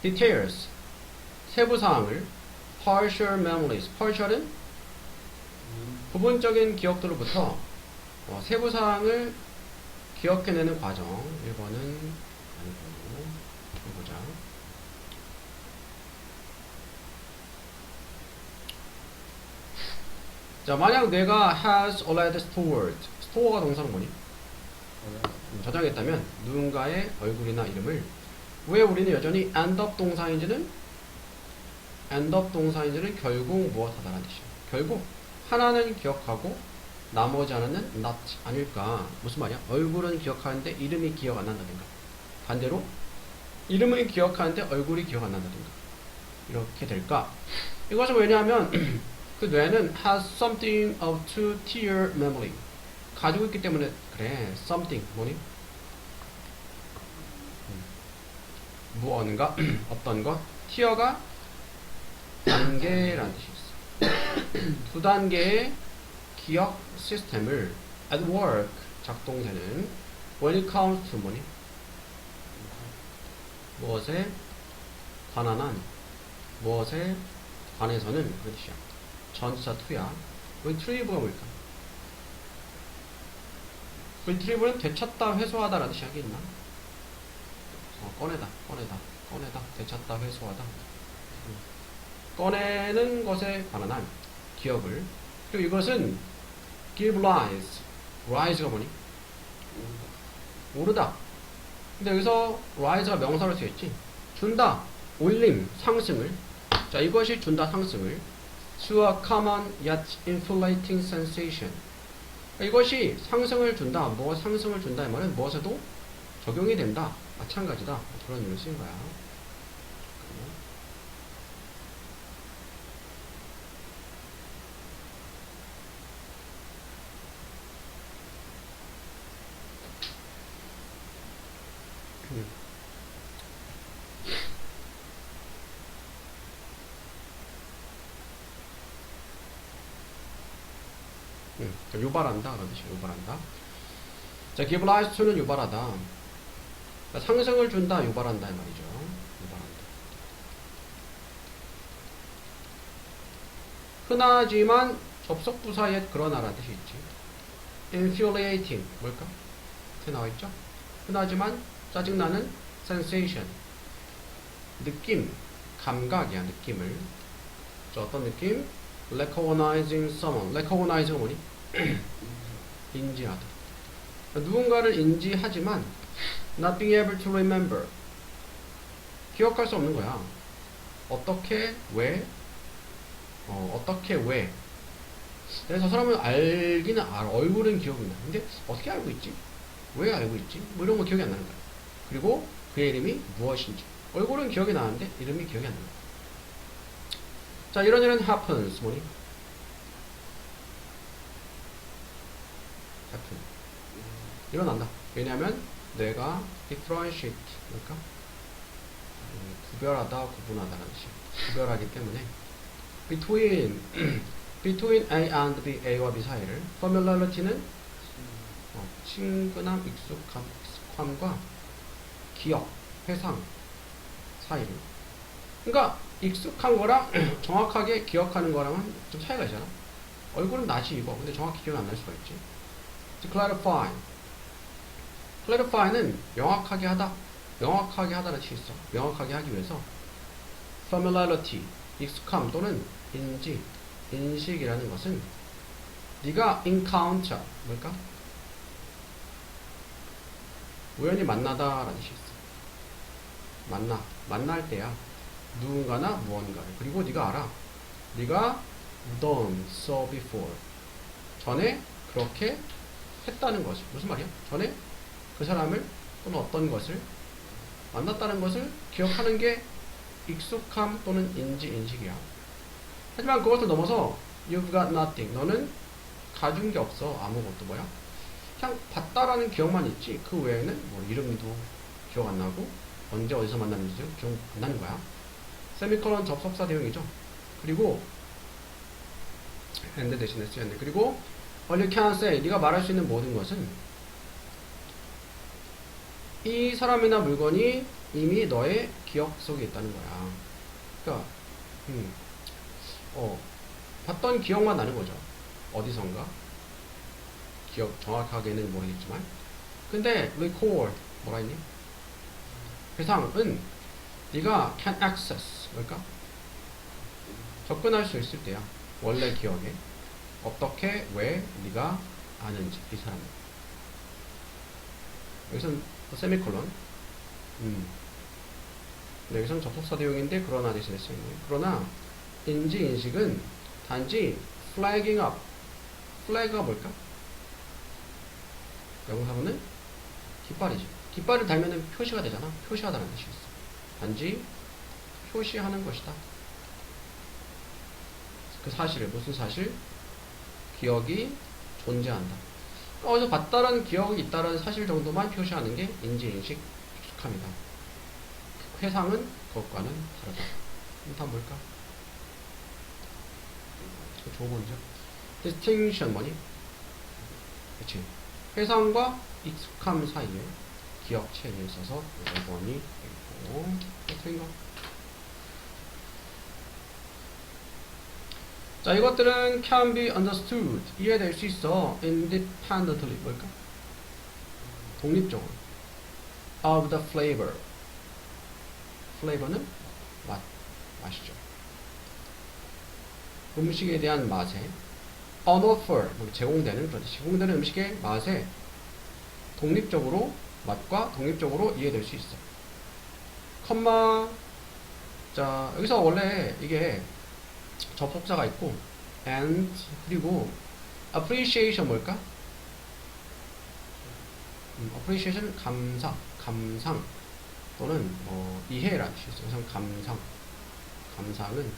details, 세부사항을, partial memories, partial은 부분적인 기억들로부터 세부사항을 기억해내는 과정. 1번은 아니고, 보자. 자, 만약 내가 has already stored, store가 동사는 뭐니? 저장했다면 누군가의 얼굴이나 이름을, 왜 우리는 여전히 end up 동사인지는 결국 무엇하다라는 뜻이야. 결국 하나는 기억하고 나머지 하나는 not 아닐까. 무슨 말이야? 얼굴은 기억하는데 이름이 기억 안 난다든가, 반대로 이름은 기억하는데 얼굴이 기억 안 난다든가, 이렇게 될까? 이것은 왜냐하면 그 뇌는 has something of two-tier memory, 가지고 있기 때문에 그래. something 뭐니? 무언가 어떤 것, tier가 단계라는 뜻이 있어. 두 단계의 기억 시스템을 at work 작동되는 when it comes to 뭐니? 무엇에 관한 한, 무엇에 관해서는 그 뜻이야. 전치사 to야. retrieve가 뭘까? retrieve는 되찾다, 회수하다 라는 뜻이 여기 있나? 꺼내다, 되찾다, 회수하다. 꺼내는 것에 관한 한 기억을. 그리고 이것은 give rise. rise가 뭐니? 오르다. 근데 여기서 rise가 명사로 쓰였지. 준다, 올림, 상승을. 자, 이것이 준다, 상승을. to a common yet inflating sensation. 이것이 상승을 준다, 상승을 준다 이 말은 무엇에도 적용이 된다, 마찬가지다, 그런 의미로 쓰인 거야. 유발한다 그런 뜻이에요. 유발한다. 자, give rise to는 유발하다. 상승을 준다, 유발한다 이 말이죠. 유발한다. 흔하지만 접속부사 옛 그러나라는 뜻이 있지. infuriating 뭘까? 이렇게 나와있죠. 흔하지만 짜증나는 sensation, 느낌, 감각이야. 느낌을. 자, 어떤 느낌? recognizing someone. recognize가 뭐니? 인지하다. 누군가를 인지하지만 not being able to remember, 기억할 수 없는 거야. 어떻게, 왜, 저 사람은 알기는 알아. 얼굴은 기억이 나. 근데 어떻게 알고 있지? 왜 알고 있지? 뭐 이런 거 기억이 안 나는 거야. 그리고 그의 이름이 무엇인지. 얼굴은 기억이 나는데 이름이 기억이 안 나는 거야. 자, 이런 일은 happens 뭐니? happen. 일어난다. 왜냐하면 내가 differentiate 그러니까 구별하다, 구분하다라는 뜻이야. 구별하기 때문에 between A and B, A와 B 사이를 familiarity는 친근함, 익숙함과 기억, 회상 사이를. 그러니까 익숙한 거랑 정확하게 기억하는 거랑은 좀 차이가 있잖아. 얼굴은 낯이 익어. 근데 정확히 기억이 안 날 수가 있지. clarify. clarify는 명확하게 하다. 명확하게 하다는 뜻이 있어. 명확하게 하기 위해서 familiarity, 익숙함 또는 인지, 인식이라는 것은 네가 encounter, 뭘까? 우연히 만나다라는 뜻이 있어. 만날 때야. 누군가나 무언가를. 그리고 네가 알아. 네가 done so before. 전에 그렇게 했다는 것을. 무슨 말이야? 전에 그 사람을 또는 어떤 것을 만났다는 것을 기억하는 게 익숙함 또는 인식이야. 하지만 그것을 넘어서 you've got nothing. 너는 가진 게 없어. 아무것도. 뭐야? 그냥 봤다라는 기억만 있지. 그 외에는 뭐 이름도 기억 안 나고 언제 어디서 만났는지도 기억 안 나는 거야. 세미콜론 접속사 대용이죠. 그리고 and 대신에 쓰였네. 그리고 all you can say, 네가 말할 수 있는 모든 것은 이 사람이나 물건이 이미 너의 기억 속에 있다는 거야. 그러니까 봤던 기억만 나는 거죠. 어디선가. 기억 정확하게는 모르겠지만. 근데 recall 뭐라 했니? 회상은 네가 can access 뭘까? 접근할 수 있을 때야. 원래 기억에 어떻게 왜 네가 아는지 이 사람. 여기선 세미콜론. 여기선 접속사 대용인데 그러나 대신에 쓰이는 거예요. 그러나 인지 인식은 단지 flagging up. flag가 뭘까? 명사로는 깃발이지. 깃발을 달면은 표시가 되잖아. 표시하다는 뜻이 있어. 단지 표시하는 것이다. 그 사실을, 무슨 사실? 기억이 존재한다. 어디서 봤다는 기억이 있다는 사실 정도만 표시하는 게 인지인식 익숙함이다. 회상은 그것과는 다르다. 다 뭘까? 좋은 문제. distinction 뭐니? 그치. 회상과 익숙함 사이에 기억 체계에 있어서 5번이 있고, 틀린 거. 자, 이것들은 can be understood. 이해될 수 있어. independently. 뭘까? 독립적으로. of the flavor. flavor는 맛. 맛이죠. 음식에 대한 맛에 on offer. 제공되는 그런 뜻이. 제공되는 음식의 맛에 독립적으로 맛과 독립적으로 이해될 수 있어. 컴마. 자, 여기서 원래 이게 접속사가 있고 and 그리고 appreciation 뭘까? appreciation 감사, 감상 또는 이해라는 뜻이 있어요. 그래서 감상은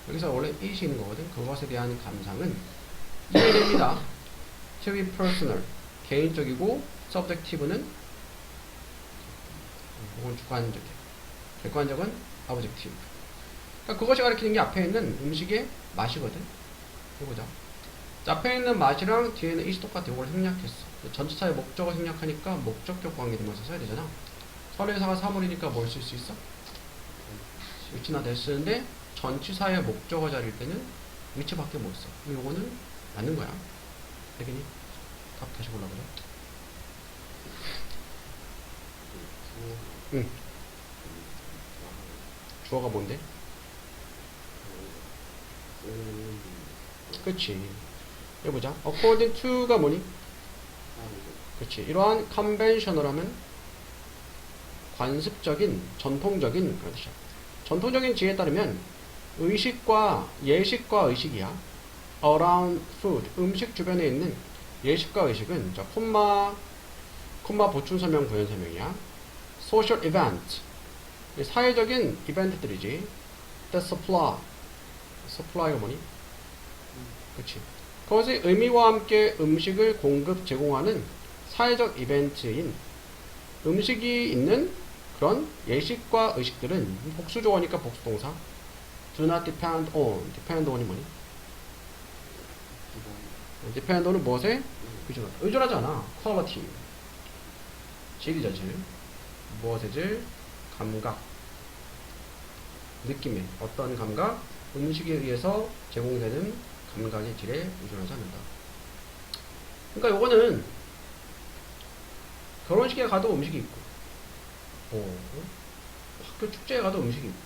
여기서 원래 it이 있는 거거든. 그것에 대한 감상은 이해됩니다. to be personal 개인적이고 subjective는 혹은 주관적이야. 객관적은 objective. 그러니까 그것이 가리키는 게 앞에 있는 음식의 맛이거든. 해보자. 자, 앞에 있는 맛이랑 뒤에는 it이 똑같아. 이걸 생략했어. 전치사의 목적을 생략하니까 목적격 관계되면서 써야 되잖아. 선행사가 사물이니까 뭘 쓸 수 있어? 위치나 될 쓰는데 전치사의 목적어 자리일 때는 위치밖에 못 써. 요거는 맞는 거야. 되겠니? 답 다시 골라보자. 응. 주어가 뭔데? 그치. 해보자. according to가 뭐니? 그치. 이러한 conventional 하면 관습적인, 전통적인 그런 뜻이야. 전통적인 지혜에 따르면 의식과 예식과 의식이야. around food. 음식 주변에 있는 예식과 의식은 자, 콤마 보충 설명, 부연 설명이야. social event. 사회적인 이벤트들이지. the supply가 뭐니? 그치. 그것의 의미와 함께 음식을 공급, 제공하는 사회적 이벤트인 음식이 있는 그런 예식과 의식들은 복수조어니까 복수동사. do not depend on. depend on이 뭐니? depend on은 무엇에? 의존하다. 의존하지 않아. quality. 질이죠, 질. 무엇의 질? 감각. 느낌의 어떤 감각? 음식에 의해서 제공되는 감각의 질에 의존하지 않는다. 그러니까 요거는 결혼식에 가도 음식이 있고, 학교 축제에 가도 음식이 있고,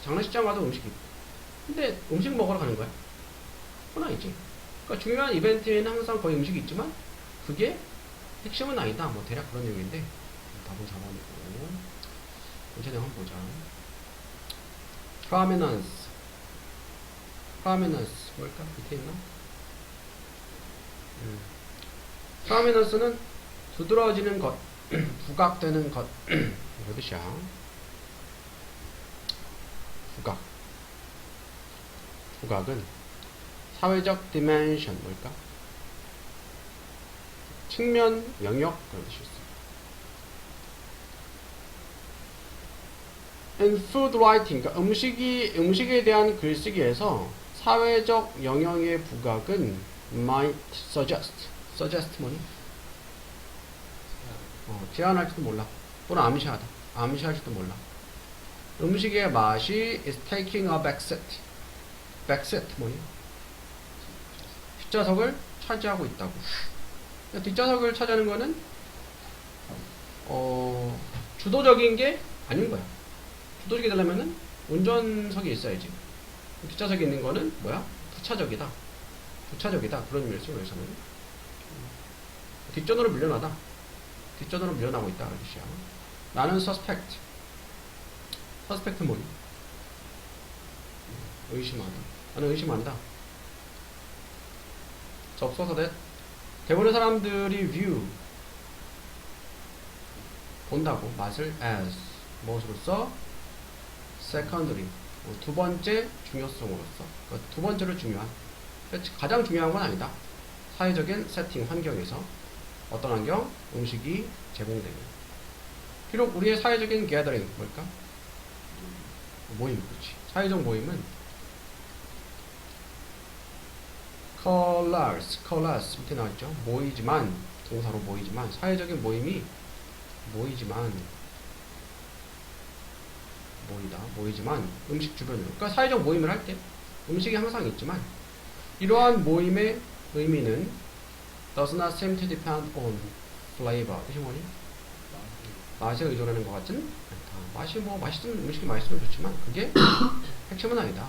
장례식장 가도 음식이 있고. 근데 음식 먹으러 가는 거야? 그건 아니지. 그러니까 중요한 이벤트에는 항상 거의 음식이 있지만 그게 핵심은 아니다. 뭐 대략 그런 내용인데 답은 4번이고. 전체 내용 한번 보자. prominence 뭘까? 밑에 있나? prominence는 두드러지는 것, 부각되는 것 이런 뜻이야. 부각은 사회적 dimension 뭘까? 측면, 영역 그런 뜻이 있어. And food writing, 그러니까 음식에 대한 글쓰기에서 사회적 영역의 부각은 might suggest 뭐니? 제안할지도 몰라. 또는 암시하다. 암시할지도 몰라. 음식의 맛이 is taking a backseat. backseat 뭐니? 뒷좌석을 차지하고 있다고. 뒷좌석을 차지하는 거는 주도적인 게 아닌 거야. 주도적이 되려면은 운전석에 있어야지. 뒷좌석에 있는 거는 뭐야? 부차적이다. 부차적이다. 그런 의미를 쓰고 여기서는 뒷전으로 밀려나다. 뒷전으로 밀려나고 있다. 그 뜻이야. 나는 suspect. suspect 뭐니? 의심하다. 나는 의심한다. 접속사 that 대부분의 사람들이 view 본다고 맛을 as 무엇으로써 secondary 두 번째 중요성으로서 두 번째로 중요한 가장 중요한 건 아니다. 사회적인 세팅 환경에서 어떤 환경? 음식이 제공되는 비록 우리의 사회적인 gathering 뭘까? 모임 그렇지. 사회적 모임은 coalesce 밑에 나와있죠. 모이지만 동사로 모이지만 사회적인 모임이 모이지만 모이지만 음식 주변으로 그러니까 사회적 모임을 할 때 음식이 항상 있지만 이러한 모임의 의미는 does not seem to depend on flavor 뜻이 뭐니? 맛에 의존하는 것 같은 않다. 맛이 뭐 맛있으면 음식이 맛있으면 좋지만 그게 핵심은 아니다.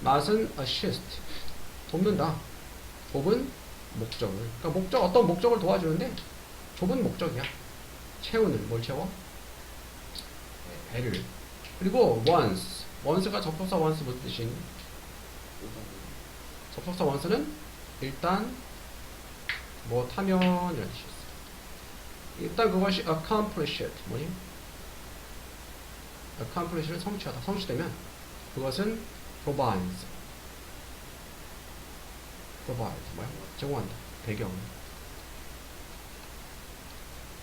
맛은 assist 돕는다. 좁은 목적을 그러니까 어떤 목적을 도와주는데 좁은 목적이야. 채우는 뭘 채워? 배를 그리고 once가 접속사 once 무슨 뜻이니? 접속사 once는 일단 뭐 타면 이런 뜻이 있어. 일단 그것이 accomplish it 뭐니? accomplish는 성취하다. 성취되면 그것은 provide 뭐야? 제공한다. 배경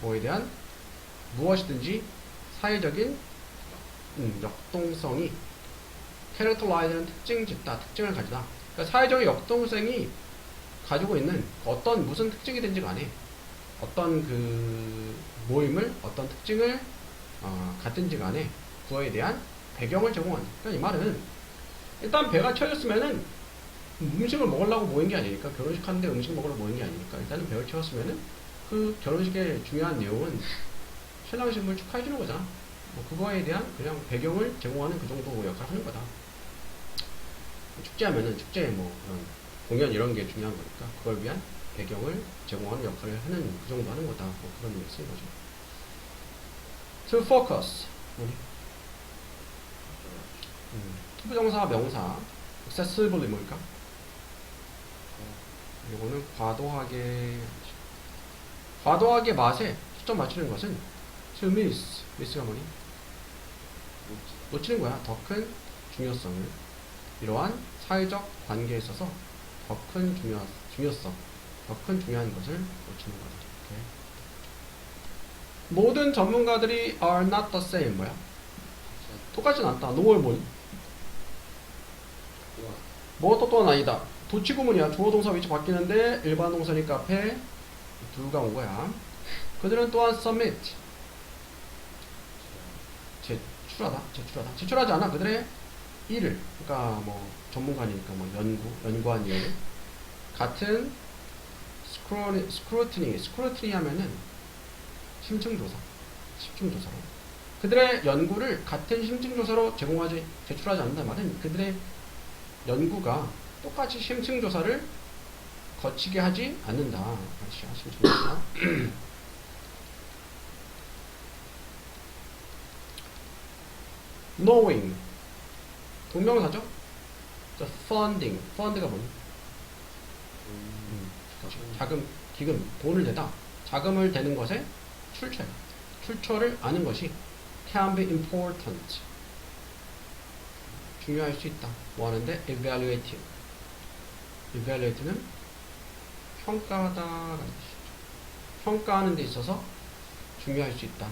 뭐에 대한 무엇이든지 사회적인 역동성이 characterize는 특징을 가지다. 그러니까 사회적 역동성이 가지고 있는 어떤 무슨 특징이든지 간에 어떤 그 모임을 어떤 특징을 갖든지 간에 그거에 대한 배경을 제공한다. 그러니까 이 말은 일단 배가 채워졌으면은 음식을 먹으려고 모인 게 아니니까 결혼식 하는데 음식 먹으러 모인 게 아니니까 일단은 배를 채웠으면은 그 결혼식의 중요한 내용은 신랑 신부를 축하해 주는 거잖아. 뭐 그거에 대한 그냥 배경을 제공하는 그 정도 역할을 하는 거다. 축제하면은 축제에 뭐 그런 공연 이런 게 중요한 거니까 그걸 위한 배경을 제공하는 역할을 하는 그 정도 하는 거다. 뭐 그런 의미를 쓰는 거죠. To focus 뭐니? 투부정사 명사 excessively 뭘까? 이거는 과도하게 맛에 초점 맞추는 것은 to miss가 뭐니? 놓치는 거야. 더 큰 중요성을 이러한 사회적 관계에 있어서 더 큰 중요성 더 큰 중요한 것을 놓치는 거다. 이렇게. 모든 전문가들이 are not the same 뭐야? 똑같진 않다. nor 뭐니? 뭐 또한 아니다. 도치구문이야. 주어 동사 위치 바뀌는데 일반 동사니까 앞에 do가 온 거야. 그들은 또한 submit 제출하지 않아. 그들의 일을 그러니까 뭐 전문가니까 뭐 연구한 일을 같은 scrutiny 하면은 심층조사로 그들의 연구를 같은 심층조사로 제출하지 않는다 말은 그들의 연구가 똑같이 심층조사를 거치게 하지 않는다. 심층조사. knowing 동명사죠? fund가 뭐니? 자금, 기금, 돈을 내다. 자금을 대는 것에 출처를 아는 것이 can be important. 중요할 수 있다. 뭐 하는데? evaluate는 평가하다라는 뜻이죠. 평가하는 데 있어서 중요할 수 있다.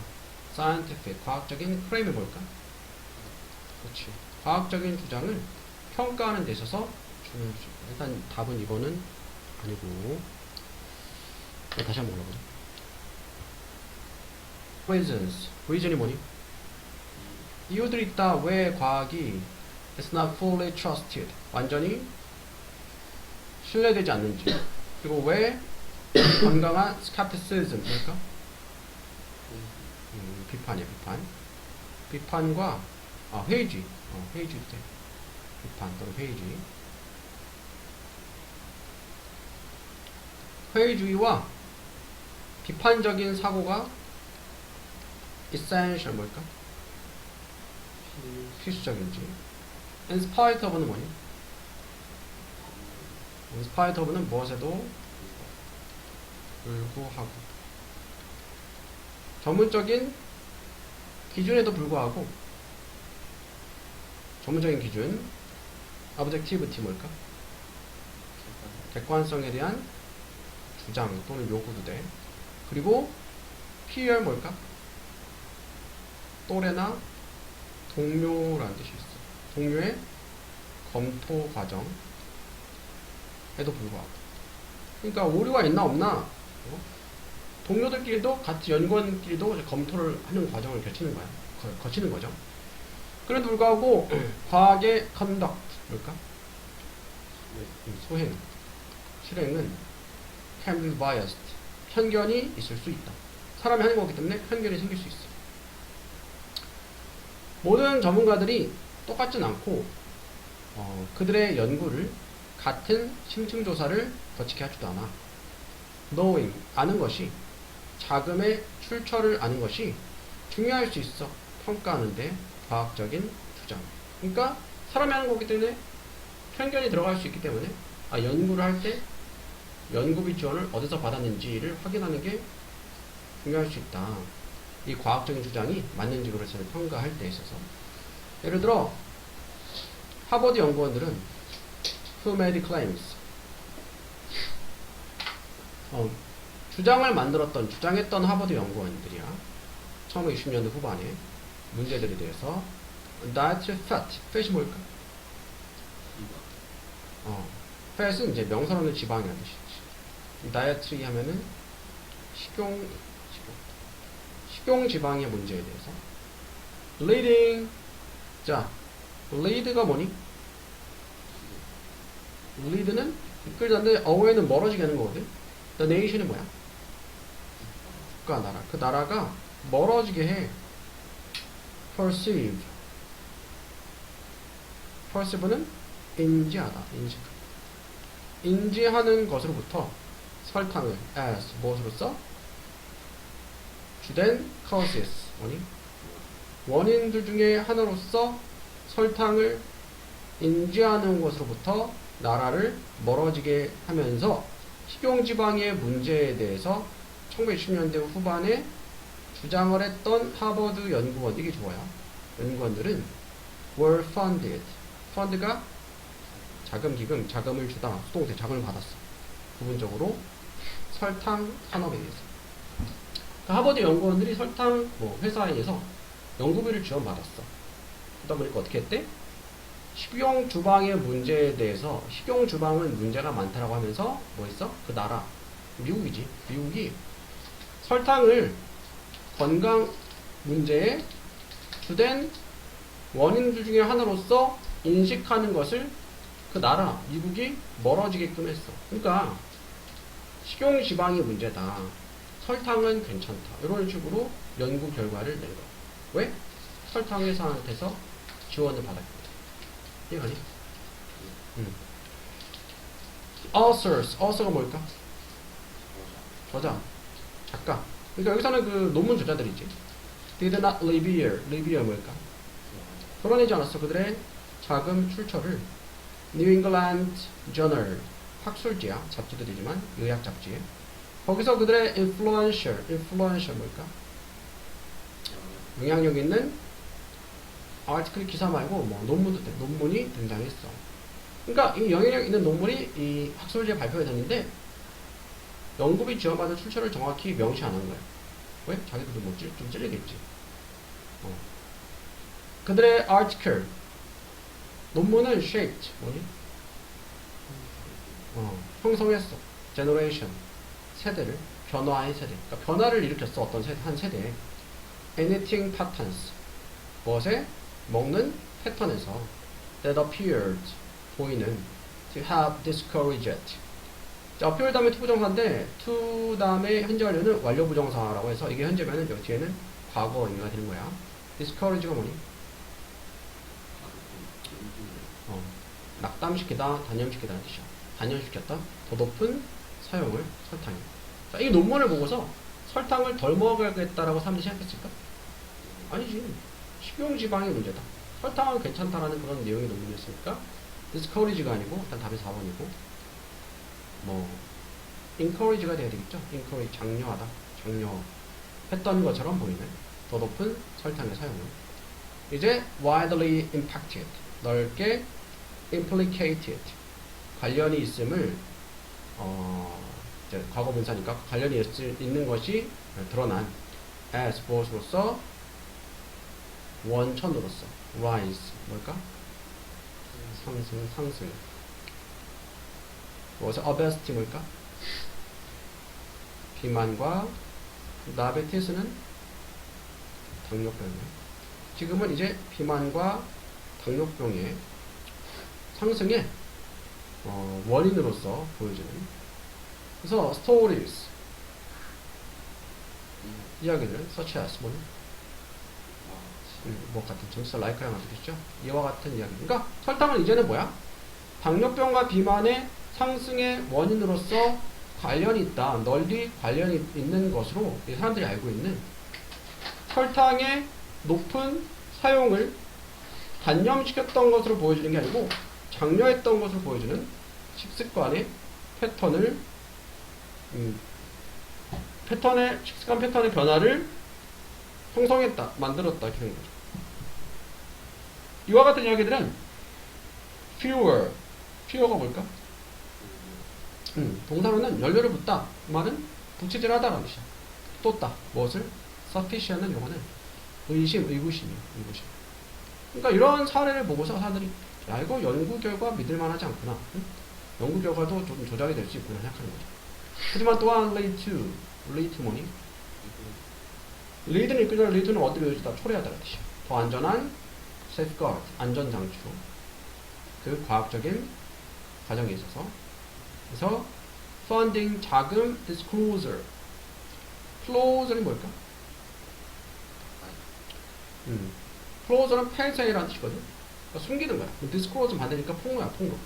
scientific, 과학적인 프레임이 뭘까? 그렇지. 과학적인 주장을 평가하는 데 있어서 중요할 수 있다. 일단 답은 이거는 아니고 다시 한번 올라보자. reasons. reason이 뭐니? 이유들이 있다. 왜 과학이 is not fully trusted. 완전히 신뢰되지 않는지. 그리고 왜 건강한 skepticism. 뭘까? 비판이야, 비판. 비판과, 회의주의. 회의주의 때. 비판 또는 회의주의. 회의주의와 비판적인 사고가 essential 뭘까? 필수적인지. in spite of는 뭐니? in spite of는 무엇에도 불구하고. 전문적인 기준에도 불구하고. 전문적인 기준. objectivity 뭘까? 객관성에 대한 주장 또는 요구도 돼. 그리고 peer 뭘까? 또래나 동료라는 뜻이 있어. 동료의 검토 과정에도 불구하고. 그러니까 오류가 있나 없나? 동료들끼리도 같이 연구원끼리도 검토를 하는 과정을 거치는 거죠. 그래도 불구하고 과학의 conduct 뭘까? 소행, 실행은 can be biased. 편견이 있을 수 있다. 사람이 하는 거기 때문에 편견이 생길 수 있어. 모든 전문가들이 똑같진 않고 그들의 연구를 같은 심층조사를 거치게 하지도 않아. knowing, 아는 것이 자금의 출처를 아는 것이 중요할 수 있어. 평가하는데 과학적인 주장. 그러니까 사람이 하는 거기 때문에 편견이 들어갈 수 있기 때문에 연구를 할 때 연구비 지원을 어디서 받았는지를 확인하는 게 중요할 수 있다. 이 과학적인 주장이 맞는지 그렇지를 평가할 때 있어서. 예를 들어 하버드 연구원들은 who made claims 주장했던 하버드 연구원들이야. 1960년대 후반에 문제들에 대해서 dietary fat, fat이 뭘까? fat은 이제 명사로는 지방이라는 뜻이지. dietary 하면은 식용 지방의 문제에 대해서 leading. 자, lead가 뭐니? lead는 이끌자인데 away는 멀어지게 하는 거거든. the nation이 뭐야? 국가, 나라. 그 나라가 멀어지게 해. perceive는 인지하다, 인지하는 것으로부터 설탕을 as 무엇으로써? 주된 causes 뭐니? 원인들 중에 하나로서 설탕을 인지하는 것으로부터 나라를 멀어지게 하면서 식용지방의 문제에 대해서 1960년대 후반에 주장을 했던 하버드 연구원, 이게 좋아요. 연구원들은 were funded. fund가 자금을 주다, 수동태 자금을 받았어. 부분적으로 설탕 산업에 의해서. 그러니까 하버드 연구원들이 설탕 회사에 의해서 연구비를 지원받았어. 그러다 보니까 어떻게 했대? 식용 주방의 문제에 대해서, 식용 주방은 문제가 많다라고 하면서 뭐 했어? 그 나라, 미국이지. 미국이 설탕을 건강 문제의 주된 원인들 중에 하나로서 인식하는 것을 그 나라, 미국이 멀어지게끔 했어. 그러니까 식용 지방이 문제다, 설탕은 괜찮다, 이런 식으로 연구 결과를 낸 거야. 왜? 설탕 회사한테서 지원을 받았거든. 이해가니? author가 뭘까? 저자, 작가. 그러니까 여기서는 그 논문 저자들이지. did not reveal 뭘까? 드러내지 않았어. 그들의 자금 출처를. New England Journal, 학술지야, 잡지들이지만 의학 잡지에. 거기서 그들의 influential 뭘까? 영향력 있는 아티클, 기사 말고 논문이 등장했어. 그러니까 이 영향력 있는 논문이 이 학술지에 발표가 됐는데 연구비 지원받은 출처를 정확히 명시 안 한 거야. 왜? 자기들도 좀 찔리겠지. 그들의 article, 논문은 shaped, 뭐니? 형성했어. generation, 세대를, 변화의 세대. 그러니까 변화를 일으켰어. 어떤 한 세대에. anything patterns. 무엇에? 먹는 패턴에서 that appeared 보이는 to have discouraged. 자, appear 다음에 to 부정사인데 to 다음에 현재 완료는 완료 부정사라고 해서 이게 현재면은 여기 뒤에는 과거 의미가 되는 거야. discourage가 뭐니? 낙담시키다, 단념시키다는 뜻이야. 단념시켰다, 더 높은 사용을 설탕에. 자, 이 논문을 보고서 설탕을 덜 먹어야겠다라고 사람들이 생각했을까? 아니지. 식용지방의 문제다. 설탕은 괜찮다라는 그런 내용의 논문이었으니까 discourage가 아니고 일단 답이 4번이고 뭐 encourage가 돼야 되겠죠. encourage, 장려하다, 장려했던 것처럼 보이는 더 높은 설탕의 사용을. 이제 widely impacted, 넓게 implicated, 관련이 있음을 이제 과거 분사니까 관련이 있는 것이 드러난 as 무엇으로서 원천으로서 rise 뭘까? 상승 무엇을 obesity 뭘까? 비만과 diabetes는 당뇨병이에요. 지금은 이제 비만과 당뇨병의 상승의 원인으로서 보여지는. 그래서 stories 이야기들은 such as 뭐는 뭐 같은 점수 like랑 같겠죠. 이와 같은 이야기. 그러니까 설탕은 이제는 뭐야? 당뇨병과 비만의 상승의 원인으로서 관련이 있다. 널리 관련이 있는 것으로 사람들이 알고 있는 설탕의 높은 사용을 단념시켰던 것으로 보여주는 게 아니고 장려했던 것으로 보여주는 식습관의 패턴을 식습관 패턴의 변화를 형성했다, 만들었다, 이런 거죠. 이와 같은 이야기들은 fewer가 뭘까? 동사로는 연료를 붓다. 그 말은 부치질하다라는 뜻이야. 쏟다. 무엇을? sufficient은 요거는 의구심이에요. 그러니까 이런 사례를 보고서 사람들이 야, 이거 연구 결과 믿을만하지 않구나. 응? 연구 결과도 좀 조작이 될 수 있구나 생각하는 거죠. 하지만 또한 lead to 뭐니? lead는 이끌다, lead는 어디로 이어지다, 초래하다라는 뜻이야. 더 안전한 safeguard, 안전장치. 그 과학적인 과정에 있어서. 그래서 funding, 자금, disclosure. closure이 뭘까? closure는 폐쇄라는 뜻이거든. 그러니까 숨기는 거야. disclosure 받으니까 폭로야, 폭로.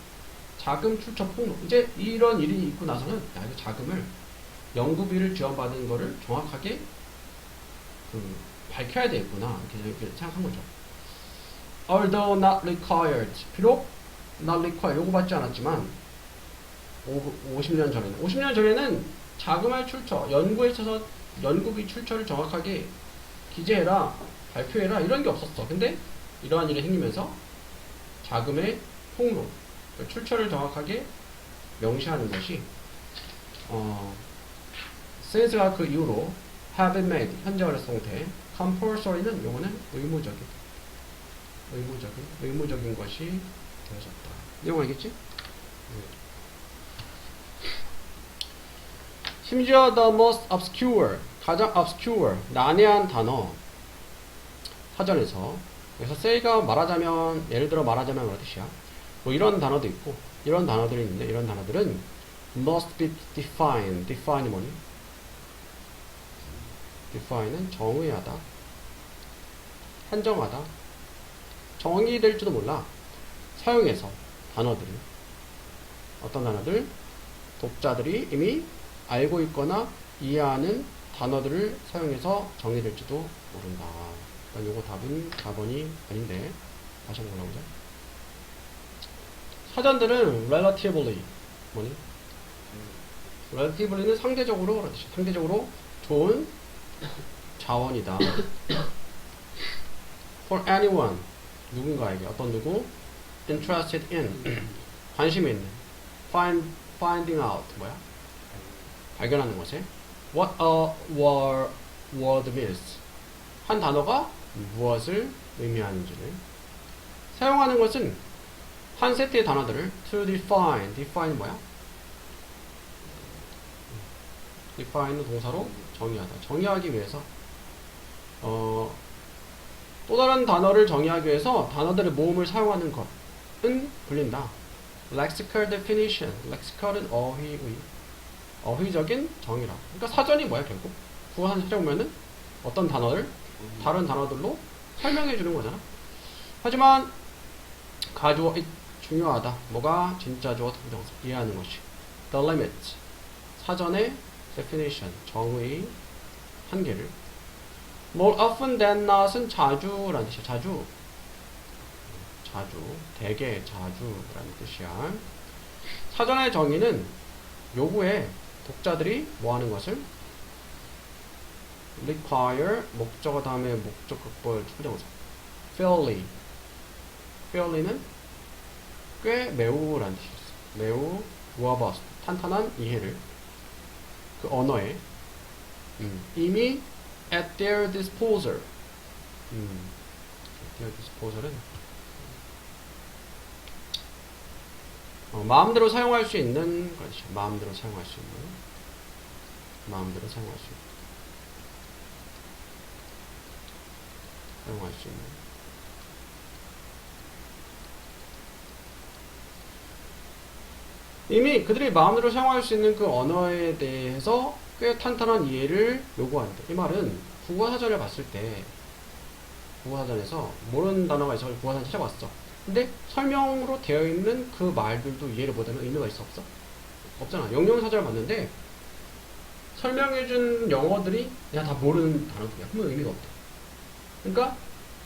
자금 출처 폭로. 이제 이런 일이 있고 나서는 야, 이거 자금을 연구비를 지원받은 거를 정확하게 밝혀야 되겠구나. 이렇게 생각한 거죠. Although not required. 비록 not required. 요구받지 않았지만 50년 전에는 자금의 출처, 연구에 있어서 연구비 출처를 정확하게 기재해라, 발표해라 이런 게 없었어. 근데 이러한 일이 생기면서 자금의 폭로, 출처를 정확하게 명시하는 것이 since가 그 이후로 have been made, 현재 완료 상태, compulsory는 요거는 의무적인 것이 되어졌다. 내용 알겠지? 심지어 the most obscure, 가장 obscure, 난해한 단어 사전에서 그래서 say가 말하자면 예를 들어 말하자면 뭐라 뜻이야? 뭐 이런 단어도 있고 이런 단어들이 있는데 이런 단어들은 must be defined. define이 뭐니? define은 정의하다, 한정하다, 정의될지도 몰라. 사용해서 단어들을 어떤 단어들? 독자들이 이미 알고 있거나 이해하는 단어들을 사용해서 정의될지도 모른다. 일단 요거 답은 4번이 아닌데 다시 한번 올라보자. 사전들은 relatively 뭐니? relativelly는 상대적으로 상대적으로 좋은 자원이다. for anyone 누군가에게 어떤 누구 interested in 관심이 있는 finding out 뭐야? 발견하는 것에 what a word means 한 단어가 무엇을 의미하는지를 사용하는 것은 한 세트의 단어들을 to define 뭐야? define은 동사로 정의하다. 정의하기 위해서 또 다른 단어를 정의하기 위해서 단어들의 모음을 사용하는 것은 불린다. lexical definition. lexical은 어휘적인 정의라. 그러니까 사전이 뭐야 결국? 구어사전 찾아보면은 어떤 단어를 다른 단어들로 설명해 주는 거잖아. 하지만 가주어 중요하다. 뭐가 진짜 주어 부정사 이해하는 것이. the limit. 사전의 definition. 정의 한계를. more often than not은 자주라는 뜻이야. 자주. 대개 자주라는 뜻이야. 사전의 정의는 요구에 독자들이 뭐 하는 것을 require 목적어 다음에 목적 극벌 투부정사 fairly는 꽤 매우라는 뜻이었어. 매우 robust 탄탄한 이해를 그 언어에 이미 at their disposal at their disposal은 마음대로 사용할 수 있는 것이죠. 마음대로 사용할 수 있는 이미 그들이 마음대로 사용할 수 있는 그 언어에 대해서 꽤 탄탄한 이해를 요구한다. 이 말은 국어사전을 봤을 때 국어사전에서 모르는 단어가 있어서 국어사전 찾아봤어. 근데 설명으로 되어 있는 그 말들도 이해를 못하면 의미가 있어 없어? 없잖아. 영영사전을 봤는데 설명해준 영어들이 그냥 다 모르는 단어들이야. 그러면 의미가 없다. 그러니까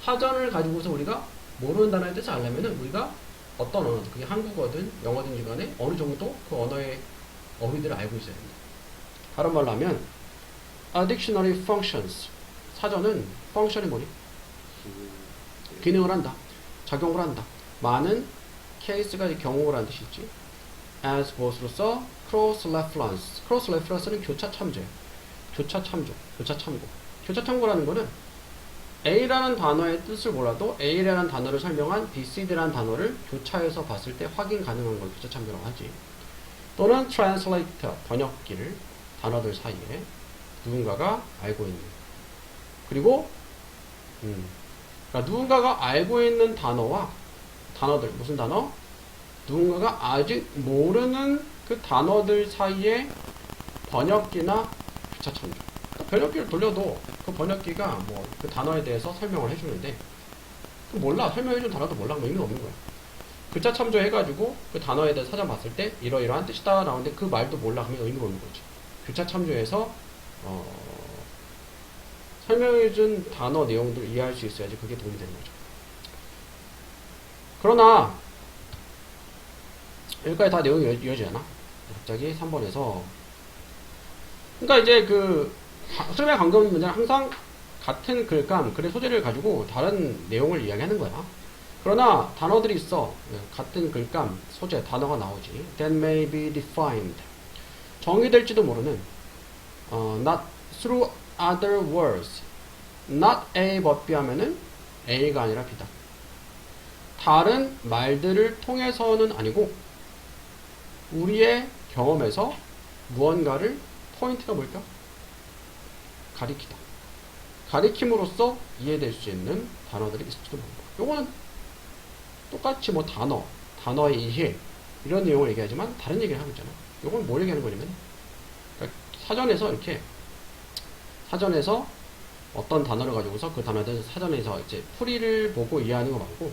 사전을 가지고서 우리가 모르는 단어의 뜻을 알려면은 우리가 어떤 언어든 그게 한국어든 영어든 간에 어느 정도 그 언어의 어휘들을 알고 있어야 된다. 다른 말로 하면 a dictionary functions. 사전은 펑션이 뭐니? 기능을 한다. 작용을 한다. 많은 케이스가 경우라는 뜻이 있지. as 무엇으로서 cross reference. cross reference는 교차 참조예요. 교차 참고라는 거는 A라는 단어의 뜻을 몰라도 A라는 단어를 설명한 BCD라는 단어를 교차해서 봤을 때 확인 가능한 걸 교차 참조라고 하지. 또는 translator, 번역기를 단어들 사이에 누군가가 알고 있는. 그리고 그러니까 누군가가 알고 있는 단어와 단어들, 무슨 단어? 누군가가 아직 모르는 그 단어들 사이에 번역기나 교차 참조. 그러니까 번역기를 돌려도 그 번역기가 뭐 그 단어에 대해서 설명을 해주는데 그 몰라. 설명해준 단어도 몰라. 뭐 의미가 없는 거야. 교차 참조해가지고 그 단어에 대해서 찾아 봤을 때 이러이러한 뜻이다 나오는데 그 말도 몰라. 그러면 의미가 없는 거지. 교차 참조해서 설명해준 단어 내용들을 이해할 수 있어야지 그게 도움이 되는 거죠. 그러나 여기까지 다 내용이 이어지잖아. 갑자기 3번에서 그러니까 이제 그 흐름의 관계없는 문제는 항상 같은 글감, 글의 소재를 가지고 다른 내용을 이야기하는 거야. 그러나 단어들이 있어. 같은 글감, 소재, 단어가 나오지. That may be defined. 정의될지도 모르는 not through other words. not A but B 하면은 A가 아니라 B다. 다른 말들을 통해서는 아니고 우리의 경험에서 무언가를 포인트가 뭘까? 가리키다. 가리킴으로써 이해될 수 있는 단어들이 있을지도 모른다. 요거는 똑같이 뭐 단어의 이해 이런 내용을 얘기하지만 다른 얘기를 하고 있잖아. 요건 뭘 얘기하는 거냐면 그러니까 사전에서 어떤 단어를 가지고서 그 단어에 대해서 사전에서 이제 풀이를 보고 이해하는 거 말고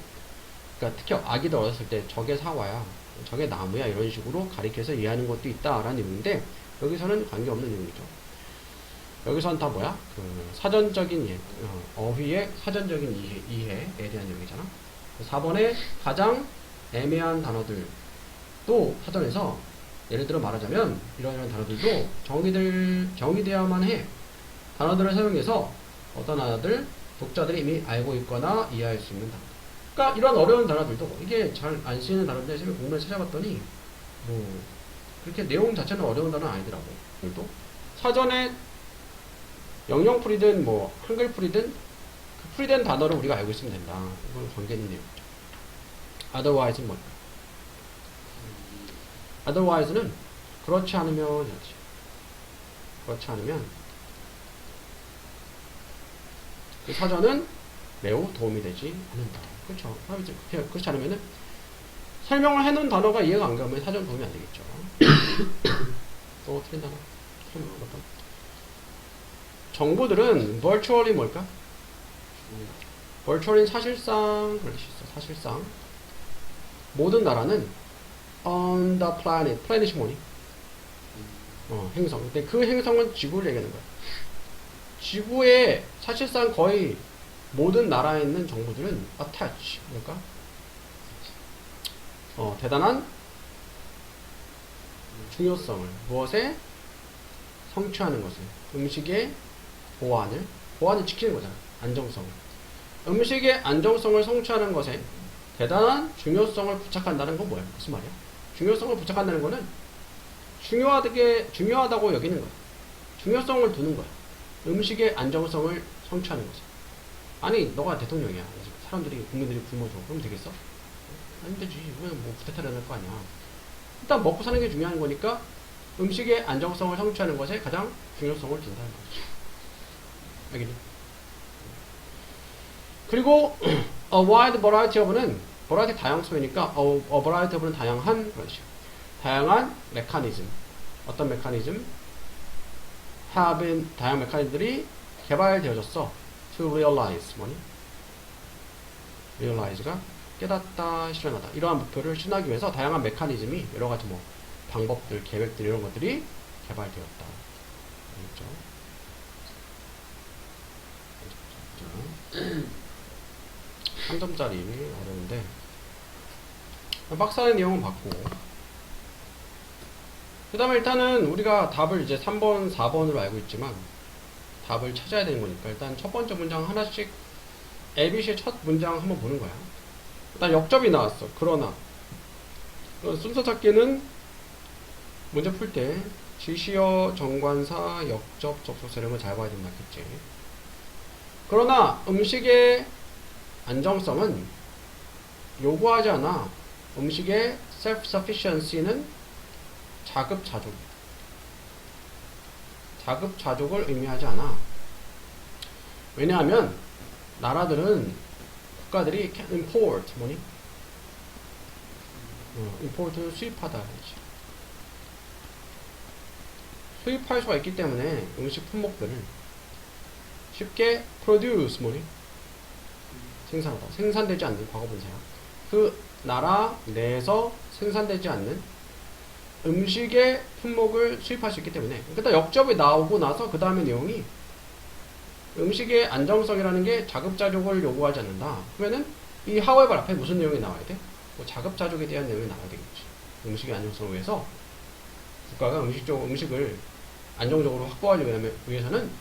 그러니까 특히 아기들 어렸을 때 저게 사과야 저게 나무야 이런 식으로 가리켜서 이해하는 것도 있다라는 의미인데 여기서는 관계없는 내용이죠. 여기서는 다 뭐야? 그 사전적인 이해, 어휘의 사전적인 이해에 대한 얘기잖아. 4번에 가장 애매한 단어들도 사전에서 예를 들어 말하자면 이런 단어들도 정의돼야만 해. 단어들을 사용해서 어떤 단어들 독자들이 이미 알고 있거나 이해할 수 있는 단어. 그러니까 이런 어려운 단어들도 이게 잘 안 쓰이는 단어들 있으면 공부를 찾아봤더니 뭐 그렇게 내용 자체는 어려운 단어는 아니더라고. 또 사전에 영영풀이든 뭐 한글풀이든 그 풀이된 단어를 우리가 알고 있으면 된다. 이건 관계있는 내용이죠. otherwise는 뭘까? otherwise는 그렇지 않으면 그 사전은 매우 도움이 되지 않는다. 그렇죠? 그렇지 않으면은 설명을 해놓은 단어가 이해가 안 가면 사전 도움이 안 되겠죠. 또 틀린 단어. 정보들은 virtually 뭘까? virtually 사실상 그럴 수 있어. 사실상 모든 나라는 on the planet. planet이 뭐니? 행성. 근데 그 행성은 지구를 얘기하는 거야. 지구에 사실상 거의 모든 나라에 있는 정보들은 attach. 뭘까? 대단한 중요성을 무엇에 성취하는 것을 음식의 보안을 지키는 거잖아. 안정성을. 음식의 안정성을 성취하는 것에 대단한 중요성을 부착한다는 건 뭐야? 무슨 말이야? 중요성을 부착한다는 거는 중요하다고 여기는 거야. 중요성을 두는 거야. 음식의 안정성을 성취하는 거지. 아니, 너가 대통령이야. 국민들이 굶어줘. 그럼 되겠어? 안 되지. 뭐 부탁하려 할 거 아니야. 일단 먹고 사는 게 중요한 거니까 음식의 안정성을 성취하는 것에 가장 중요성을 둔다는 거지. 알겠니? 그리고 a wide variety of는 variety 다양성이니까 a variety of는 다양한 그렇지. 다양한 메커니즘. 어떤 메커니즘? 다양한 메커니즘들이 개발되어졌어. to realize 뭐니? realize가 깨닫다, 실현하다. 이러한 목표를 실현하기 위해서 다양한 메커니즘이 여러 가지 뭐 방법들, 계획들 이런 것들이 개발되었다. 알겠죠? 3점짜리 어려운데 박사의 내용은 봤고 그 다음에 일단은 우리가 답을 이제 3번, 4번으로 알고 있지만 답을 찾아야 되는 거니까 일단 첫 번째 문장 하나씩 ABC의 첫 문장 한번 보는 거야. 일단 역접이 나왔어. 그러나 순서 찾기는 문제 풀 때 지시어, 정관사, 역접, 접속사 이런 걸 잘 봐야 된다겠지. 그러나 음식의 안정성은 요구하지 않아. 음식의 self-sufficiency는 자급자족을 의미하지 않아. 왜냐하면 국가들이 can import 뭐니? import 수입하다 그러지. 수입할 수가 있기 때문에 음식 품목들을 쉽게 produce 뭐니? 생산하다. 생산되지 않는 과거분사야. 그 나라 내에서 생산되지 않는 음식의 품목을 수입할 수 있기 때문에 일단 역접이 나오고 나서 그 다음에 내용이 음식의 안정성이라는 게 자급자족을 요구하지 않는다. 그러면은 이 however 앞에 무슨 내용이 나와야 돼? 뭐 자급자족에 대한 내용이 나와야 되겠지. 음식의 안정성을 위해서 국가가 음식을 안정적으로 확보하기 위해서는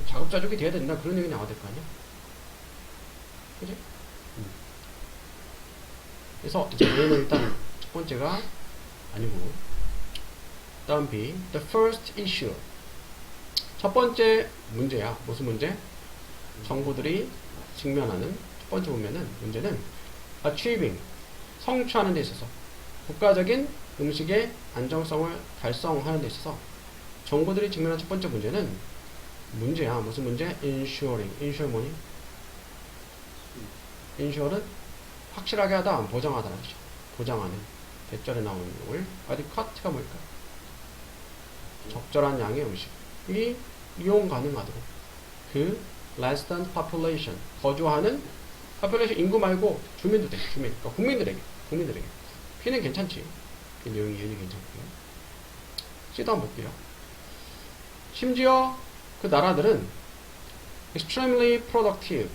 자급자족이 돼야 된다. 그런 내용이 나와야 될 거 아니야? 그지? 그래서 얘는 일단 첫 번째가 아니고 다음 B the first issue 첫 번째 문제야. 무슨 문제? 정부들이 직면하는 첫 번째 보면은 문제는 achieving 성취하는 데 있어서 국가적인 음식의 안정성을 달성하는 데 있어서 정부들이 직면한 첫 번째 문제는 문제야. 무슨 문제? ensuring. ensure 뭐니? ensure는 확실하게 하다, 보장하다는 뜻이죠. 보장하는. 대절에 나오는 용을 adequate가 뭘까? 적절한 양의 음식이 이용 가능하도록 그 resident population 거주하는 population 인구 말고 주민도 돼. 그러니까 국민들에게 P는 괜찮지. 그 내용이 괜찮고요. C도 한번 볼게요. 심지어 그 나라들은 extremely productive.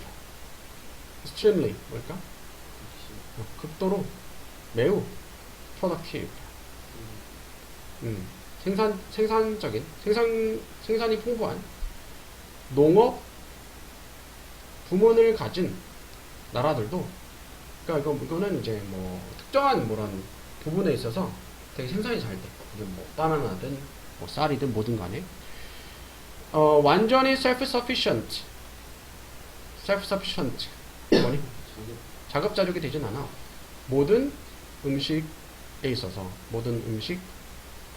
extremely 뭘까? 극도로 매우 productive. 생산적인 생산이 풍부한 농업 부문을 가진 나라들도 그러니까 이거는 이제 뭐 특정한 뭐란 부분에 있어서 되게 생산이 잘 돼. 이게 뭐 바나나든 뭐 쌀이든 뭐든 간에 완전히 self-sufficient 뭐니? 자급자족이 되진 않아. 모든 음식에 있어서 모든 음식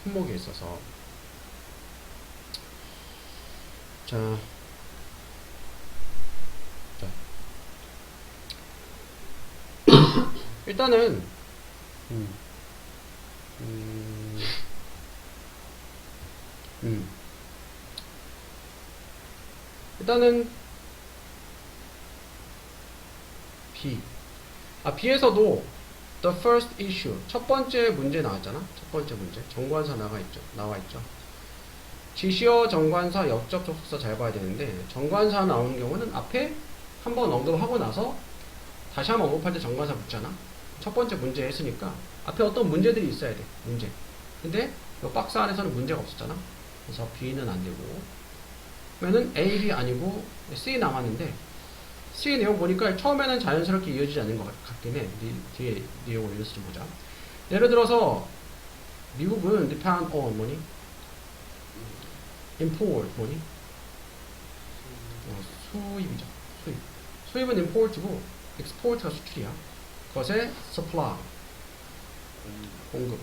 품목에 있어서 자 일단은 음, 음, 음. 일단은 B. B에서도 the first issue 첫 번째 문제 나왔잖아. 첫 번째 문제 정관사 나와 있죠. 지시어 정관사 역적 접속사 잘 봐야 되는데 정관사 나오는 경우는 앞에 한번 언급하고 나서 다시 한번 언급할 때 정관사 붙잖아. 첫 번째 문제 했으니까 앞에 어떤 문제들이 있어야 돼. 문제. 근데 이 박스 안에서는 문제가 없었잖아. 그래서 B는 안 되고 그러면은 A, B 아니고 C 남았는데 C 내용 보니까 처음에는 자연스럽게 이어지지 않는 것 같긴 해. 뒤에 내용을 읽어서 좀 보자. 예를 들어서 미국은 depend on 뭐니? import 뭐니? 수입이죠. 수입은 import고 export가 수출이야. 그것에 supply 공급.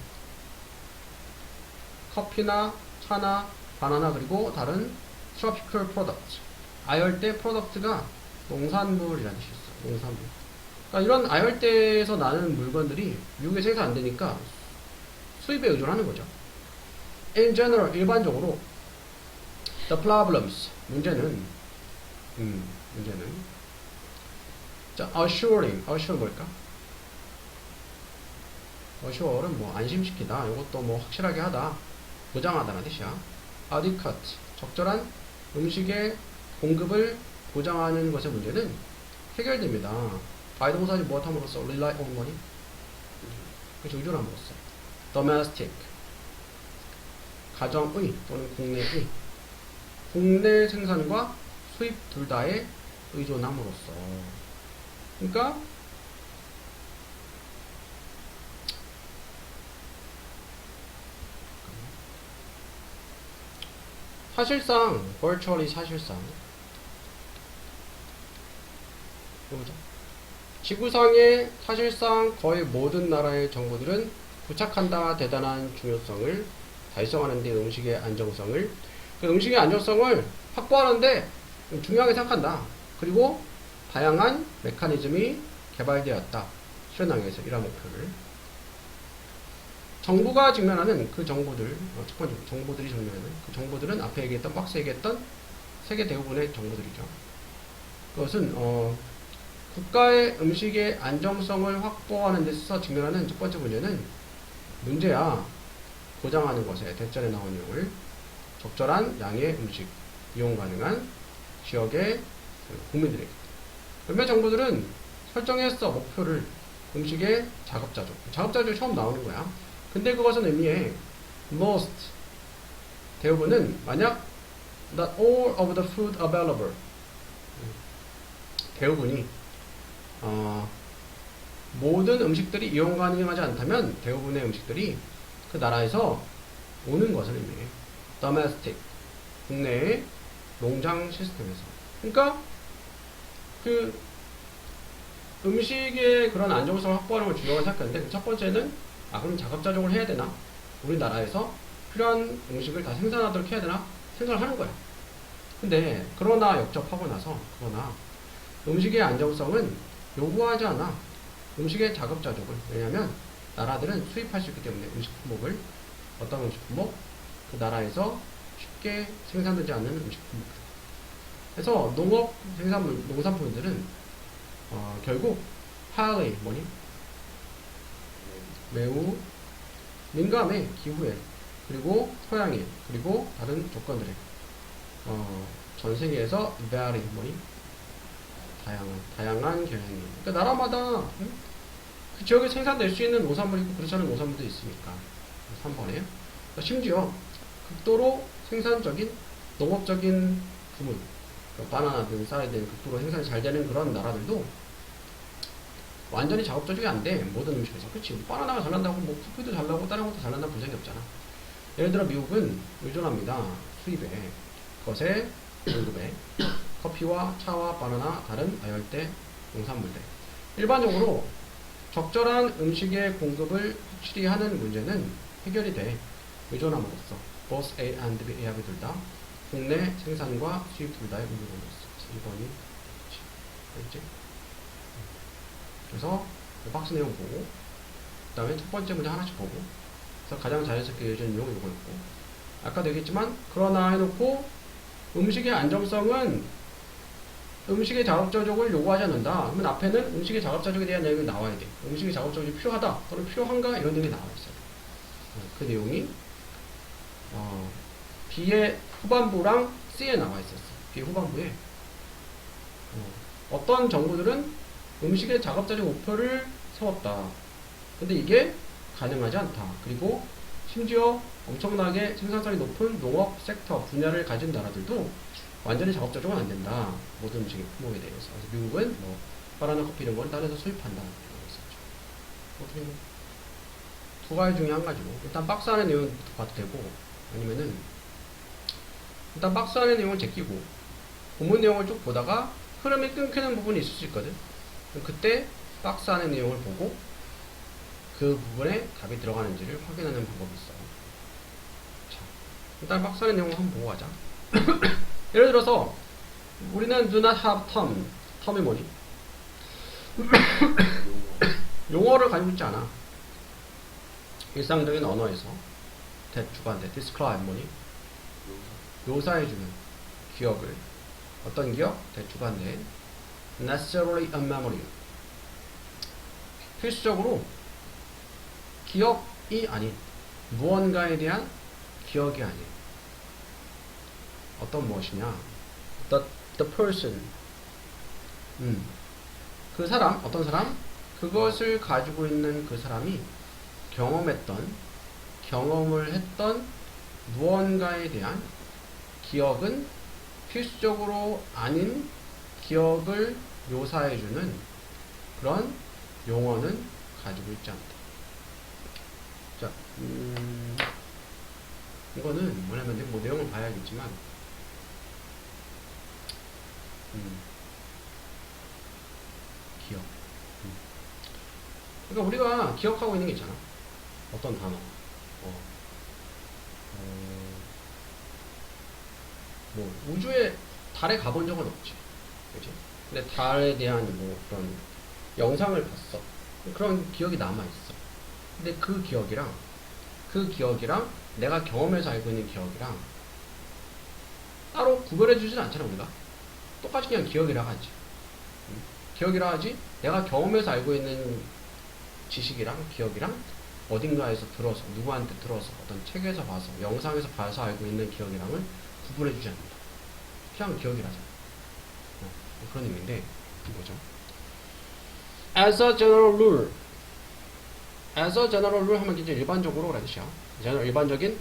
커피나 차나 바나나 그리고 다른 tropical product 아열대 프로덕트가 농산물이라는 뜻이 있어. 농산물. 그러니까 이런 아열대에서 나는 물건들이 미국에 생산 안 되니까 수입에 의존하는 거죠. In general 일반적으로 the problems 문제는 자 assuring 뭘까? assure은 뭐 안심시키다. 이것도 뭐 확실하게 하다. 보장하다는 뜻이야. adequate 적절한 음식의 공급을 보장하는 것의 문제는 해결됩니다. 바이동사지 무엇함으로써 rely on money 그래서 의존함으로써 domestic 가정의 또는 국내의 국내 생산과 수입 둘 다에 의존함으로써 그러니까 사실상 virtually 사실상 보자. 지구상의 사실상 거의 모든 나라의 정부들은 부착한다 대단한 중요성을 달성하는데 음식의 안정성을 그 음식의 안정성을 확보하는데 중요하게 생각한다. 그리고 다양한 메커니즘이 개발되었다. 실현하기 위해서 이러한 목표를 정부가 직면하는 그 정부들 첫 번째 정부들이 직면하는 그 정부들은 앞에 얘기했던 박스 얘기했던 세계 대부분의 정부들이죠. 그것은 국가의 음식의 안정성을 확보하는 데 있어서 직면하는 첫 번째 문제야 보장하는 것에 대전에 나온 내용을 적절한 양의 음식 이용 가능한 지역의 국민들에게 몇몇 정부들은 설정했어 목표를 음식의 자급자족이 처음 나오는 거야. 근데 그것은 의미해 most 대부분은 만약 not all of the food available 대부분이 모든 음식들이 이용 가능하지 않다면 대부분의 음식들이 그 나라에서 오는 것을 의미해 domestic 국내의 농장 시스템에서 그러니까 그 음식의 그런 안정성을 확보하는 걸 중요하게 생각하는데 첫 번째는 그럼 자급자족을 해야 되나? 우리나라에서 필요한 음식을 다 생산하도록 해야 되나? 생각을 하는 거야. 근데 그러나 역접하고 나서 음식의 안정성은 요구하지 않아. 음식의 자급자족을. 왜냐하면 나라들은 수입할 수 있기 때문에 음식 품목을 어떤 음식 품목? 그 나라에서 쉽게 생산되지 않는 음식 품목. 그래서 농업 생산물, 농산품들은 결국 highly 매우 민감해 기후에 그리고 토양에 그리고 다른 조건들에 전 세계에서 very 다양한 경향이 그러니까 나라마다 그 지역에 생산될 수 있는 농산물이 있고 그렇지 않은 농산물도 있으니까 3번에 심지어 극도로 생산적인 농업적인 부분 바나나든 쌀이든 극도로 생산이 잘 되는 그런 나라들도 완전히 자급자족이 안 돼. 모든 음식에서. 그치? 바나나가 잘 난다고 뭐 커피도 잘 나고 다른 것도 잘 난다는 보장이 없잖아. 예를 들어 미국은 의존합니다. 수입에 것에 공급에 커피와 차와 바나나 다른 아열대 농산물들 일반적으로 적절한 음식의 공급을 확실히 하는 문제는 해결이 돼. 의존함으로써 both A and B, A하고 둘 다 국내 생산과 수입 둘 다의 의존함으로써 1번이 그렇지? 그래서 박스 내용 보고, 그 다음에 첫 번째 문제 하나씩 보고, 그래서 가장 자연스럽게 이어지는 용은 이거였고, 아까도 얘기했지만, 그러나 해놓고, 음식의 안정성은 음식의 작업자족을 요구하지 않는다. 그러면 앞에는 음식의 작업자족에 대한 내용이 나와야 돼. 음식의 작업자족이 필요하다. 또는 필요한가? 이런 내용이 나와 있어요. 그 내용이, B의 후반부랑 C에 나와 있었어. B의 후반부에. 어떤 정부들은 음식의 작업자족 목표를 세웠다. 근데 이게 가능하지 않다. 그리고 심지어 엄청나게 생산성이 높은 농업 섹터 분야를 가진 나라들도 완전히 작업자족은 안 된다. 모든 음식의 품목에 대해서. 그래서 미국은 뭐 바나나 커피 이런 걸 딴에서 수입한다. 이런 거 있었죠. 어떻게 두 가지 중에 한 가지로 일단 박스 안의 내용부터 봐도 되고, 아니면은 일단 박스 안의 내용을 제끼고 본문 내용을 쭉 보다가 흐름이 끊기는 부분이 있을 수 있거든. 그때 박스 안의 내용을 보고 그 부분에 답이 들어가는지를 확인하는 방법이 있어. 자, 일단 박스 안의 내용을 한번 보고 가자. 예를 들어서 우리는 do not have term. term이 뭐니? 용어를 가지고 있지 않아. 일상적인 언어에서 주관대 describe 뭐니? 묘사해주는 기억을, 어떤 기억? 대주관대 necessarily a memory, 필수적으로 기억이 아닌 무언가에 대한 기억이 아닌 어떤 무엇이냐? the person, 그 사람, 어떤 사람? 그것을 가지고 있는 그 사람이 경험을 했던 무언가에 대한 기억은 필수적으로 아닌 기억을 묘사해주는 그런 용어는 가지고 있지 않다. 자, 이거는 뭐냐면, 뭐 내용을 봐야겠지만, 기억. 그러니까 우리가 기억하고 있는 게 있잖아. 어떤 단어. 뭐 우주에 달에 가본 적은 없지, 그치? 근데 달에 대한 뭐 그런 영상을 봤어. 그런 기억이 남아 있어. 근데 그 기억이랑 내가 경험해서 알고 있는 기억이랑 따로 구별해주진 않잖아. 우리가 똑같이 그냥 기억이라 하지. 기억이라 하지. 내가 경험해서 알고 있는 지식이랑 기억이랑 어딘가에서 들어서, 누구한테 들어서, 어떤 책에서 봐서, 영상에서 봐서 알고 있는 기억이랑은 구분해주지 않는다. 그냥 기억이라잖아. 그런 의미인데, 뭐죠? As a general rule. As a general rule 하면 이제 일반적으로 라는 뜻이야. 일반적인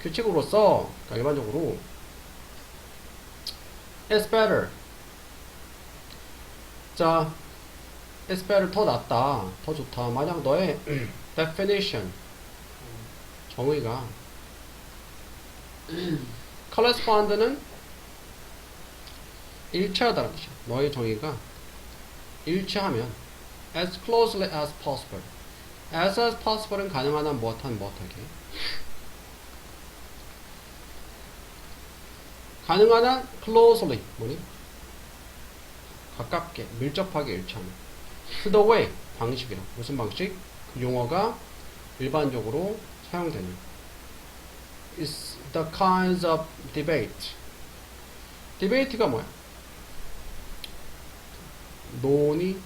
규칙으로서, 그러니까 일반적으로 it's better. 자, it's better, 더 낫다, 더 좋다. 만약 너의 definition, 정의가 correspond는 일치하다는 뜻이야. 너의 정의가 일치하면 as closely as possible. as possible은 가능한 한 무엇하게, 가능한 한 closely 뭐니? 가깝게, 밀접하게 일치하는 to the way, 방식이라. 무슨 방식? 그 용어가 일반적으로 사용되는 is the kinds of debate. debate가 뭐야? 논의,